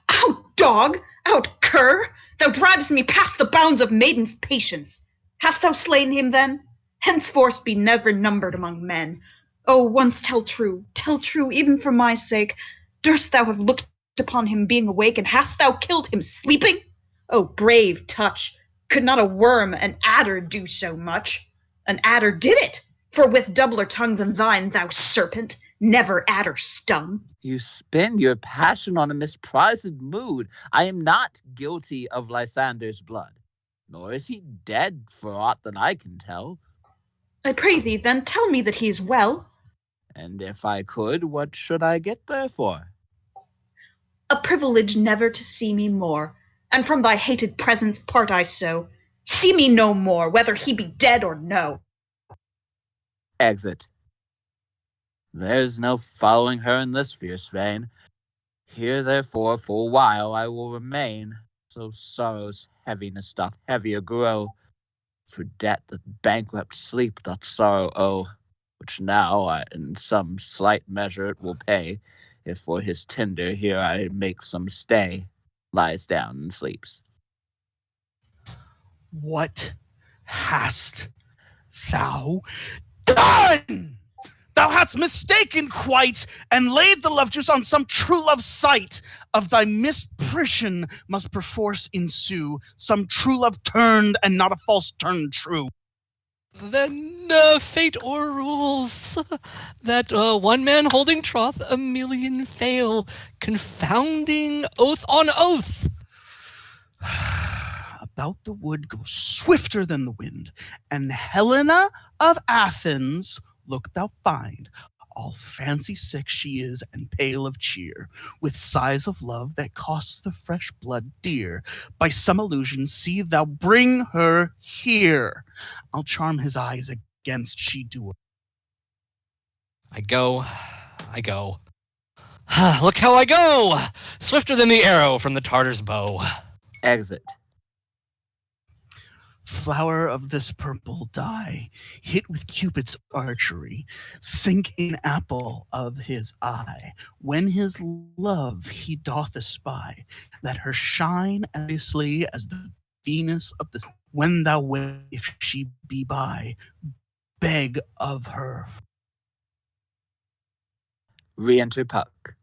Out, dog! Out, cur! Thou drivest me past the bounds of maiden's patience. Hast thou slain him then? Henceforth be never numbered among men. Oh, once tell true, even for my sake. Durst thou have looked upon him being awake, and hast thou killed him sleeping? Oh, brave touch! Could not a worm, an adder, do so much? An adder did it, for with doubler tongue than thine, thou serpent, never adder stung. You spend your passion on a misprized mood. I am not guilty of Lysander's blood, nor is he dead for aught that I can tell. I pray thee, then, tell me that he is well. And if I could, what should I get therefore? A privilege never to see me more, and from thy hated presence part I so. See me no more, whether he be dead or no. Exit. There's no following her in this fierce vein. Here, therefore, for a while I will remain, so sorrow's heaviness doth heavier grow. For debt that bankrupt sleep doth sorrow owe, which now I, in some slight measure it will pay, if for his tender here I make some stay. Lies down and sleeps. What hast thou done? Thou hast mistaken quite, and laid the love juice on some true love's sight. Of thy misprision must perforce ensue some true love turned, and not a false turn true. Then fate o'errules that one man holding troth, a million fail, confounding oath on oath. About the wood go swifter than the wind, and Helena of Athens, look thou find, all fancy sick she is and pale of cheer, with sighs of love that costs the fresh blood dear. By some illusion see thou bring her here. I'll charm his eyes against she do. I go. Look how I go! Swifter than the arrow from the Tartar's bow. Exit. Flower of this purple dye, hit with Cupid's archery, sink in apple of his eye, when his love he doth espy, that her shine obviously as the Venus of the when thou will, if she be by, beg of her. Re-enter Puck.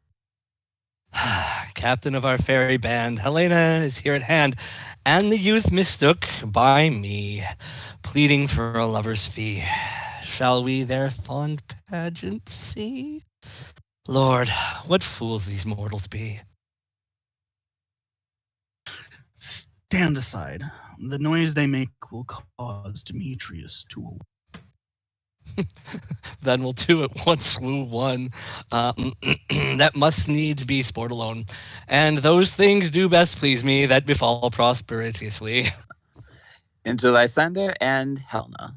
Captain of our fairy band, Helena is here at hand, and the youth mistook by me, pleading for a lover's fee. Shall we their fond pageant see? Lord, what fools these mortals be. Stand aside. The noise they make will cause Demetrius to. Then we'll do it once woo one. That must needs be sport alone. And those things do best please me that befall prosperously. Into Lysander and Helena.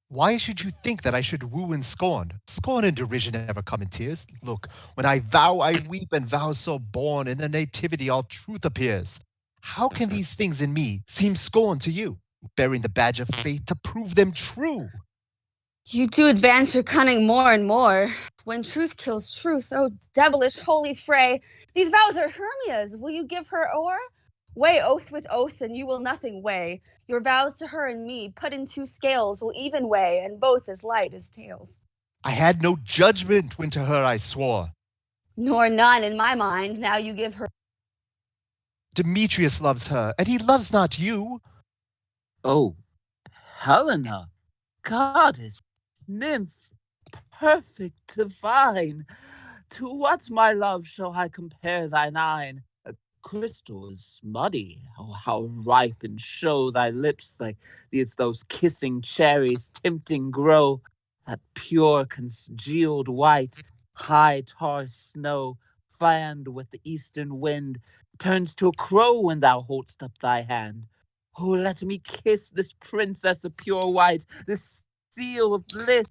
Why should you think that I should woo and scorn? Scorn and derision never come in tears. Look, when I vow, I weep, and vows so born, in the nativity all truth appears. How can these things in me seem scorn to you, bearing the badge of faith to prove them true? You do advance your cunning more and more. When truth kills truth, oh devilish holy fray, these vows are Hermia's. Will you give her o'er? Weigh oath with oath, and you will nothing weigh. Your vows to her and me, put in two scales, will even weigh, and both as light as tails. I had no judgment when to her I swore. Nor none in my mind, now you give her. Demetrius loves her, and he loves not you. Oh, Helena, goddess, nymph, perfect, divine. To what, my love, shall I compare thine eye? A crystal is muddy. Oh, how ripe and show thy lips like those kissing cherries tempting grow. That pure congealed white, high tar snow, fanned with the eastern wind, turns to a crow when thou hold'st up thy hand. Oh, let me kiss this princess of pure white, this seal of bliss.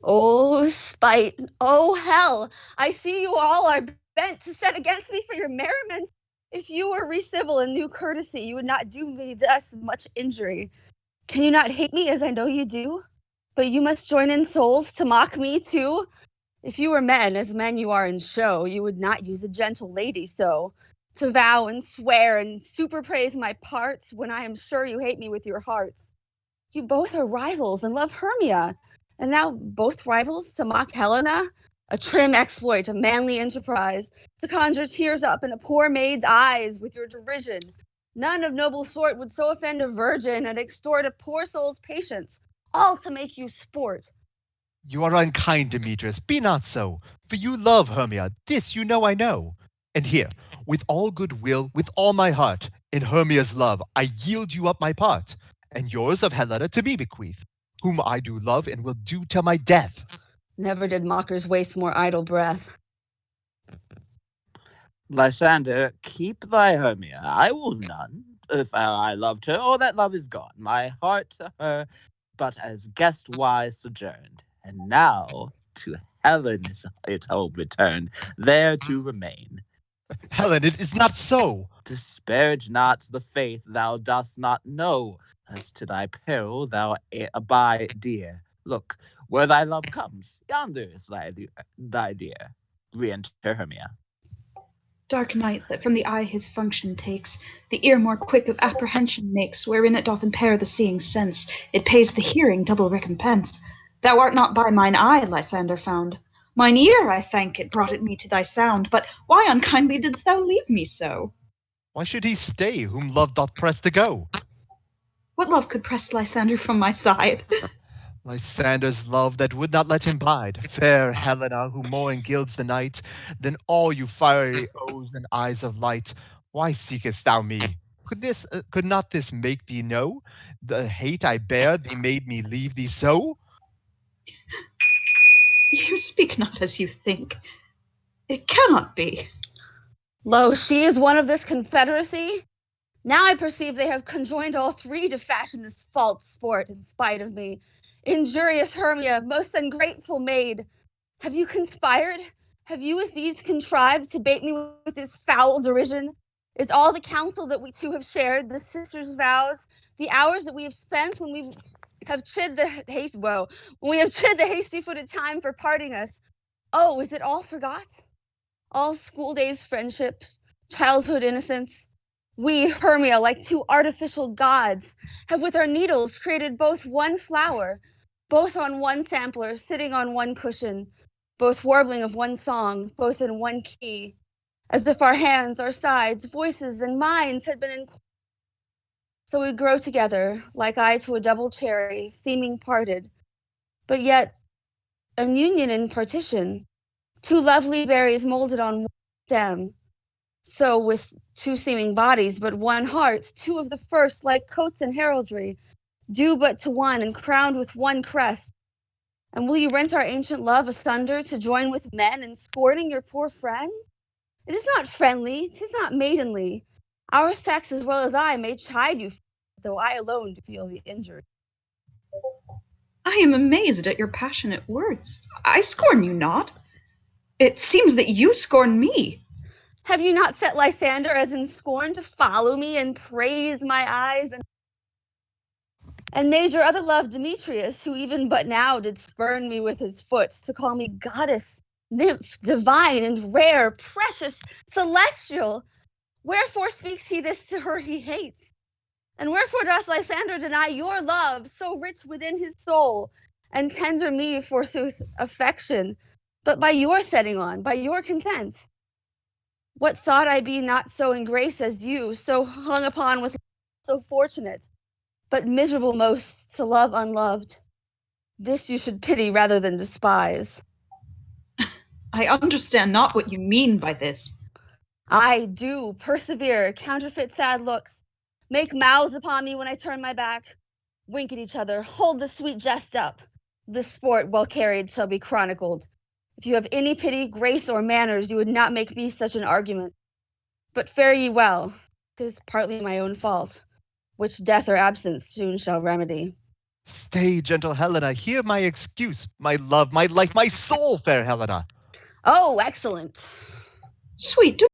Oh, spite, oh, hell, I see you all are bent to set against me for your merriment. If you were re-civil and knew courtesy, you would not do me thus much injury. Can you not hate me as I know you do? But you must join in souls to mock me too? If you were men, as men you are in show, you would not use a gentle lady so, to vow and swear and superpraise my parts, when I am sure you hate me with your hearts. You both are rivals and love Hermia, and now both rivals to mock Helena? A trim exploit, a manly enterprise, to conjure tears up in a poor maid's eyes with your derision. None of noble sort would so offend a virgin and extort a poor soul's patience, all to make you sport. You are unkind, Demetrius. Be not so. For you love Hermia. This you know I know. And here, with all good will, with all my heart, in Hermia's love, I yield you up my part, and yours of Helena to me bequeath, whom I do love and will do till my death. Never did mockers waste more idle breath. Lysander, keep thy Hermia. I will none. If I loved her, all that love is gone. My heart to her, but as guest wise sojourned. And now to Helen is it all returned, there to remain. Helen, it is not so. Disparage not the faith thou dost not know. As to thy peril thou abide dear. Look, where thy love comes, yonder is thy dear. Re-enter Hermia. Dark night that from the eye his function takes, the ear more quick of apprehension makes, wherein it doth impair the seeing sense, it pays the hearing double recompense. Thou art not by mine eye, Lysander, found. Mine ear, I thank it, brought it me to thy sound, but why unkindly didst thou leave me so? Why should he stay, whom love doth press to go? What love could press Lysander from my side? Lysander's love that would not let him bide, fair Helena, who more engilds the night than all you fiery O's and eyes of light. Why seekest thou me? Could not this make thee know the hate I bear thee made me leave thee so? You speak not as you think. It cannot be. Lo, she is one of this confederacy? Now I perceive they have conjoined all three to fashion this false sport in spite of me. Injurious Hermia, most ungrateful maid, have you conspired? Have you with these contrived to bait me with this foul derision? Is all the counsel that we two have shared, the sisters' vows, the hours that we have spent when we have chid the hasty-footed time for parting us? Oh, is it all forgot? All school days' friendship, childhood innocence? We, Hermia, like two artificial gods, have with our needles created both one flower, both on one sampler, sitting on one cushion, both warbling of one song, both in one key, as if our hands, our sides, voices, and minds had been in. So we grow together, like eye to a double cherry, seeming parted, but yet an union in partition, two lovely berries molded on one stem. So with two seeming bodies, but one heart, two of the first, like coats and heraldry, due but to one and crowned with one crest. And will you rent our ancient love asunder to join with men in scorning your poor friends? It is not friendly, 'tis not maidenly. Our sex as well as I may chide you, though I alone feel the injury. I am amazed at your passionate words. I scorn you not. It seems that you scorn me. Have you not set Lysander as in scorn to follow me and praise my eyes and made your other love Demetrius, who even but now did spurn me with his foot, to call me goddess, nymph, divine and rare, precious, celestial? Wherefore speaks he this to her he hates? And wherefore doth Lysander deny your love, so rich within his soul, and tender me, forsooth, affection, but by your setting on, by your consent? What thought I be not so in grace as you, so hung upon with, so fortunate, but miserable most to love unloved? This you should pity rather than despise. I understand not what you mean by this. I do persevere, counterfeit sad looks, make mouths upon me when I turn my back, wink at each other, hold the sweet jest up. This sport, well carried, shall be chronicled. If you have any pity, grace, or manners, you would not make me such an argument. But fare ye well, 'tis partly my own fault, which death or absence soon shall remedy. Stay, gentle Helena, hear my excuse, my love, my life, my soul, fair Helena. Oh, excellent. Sweet, do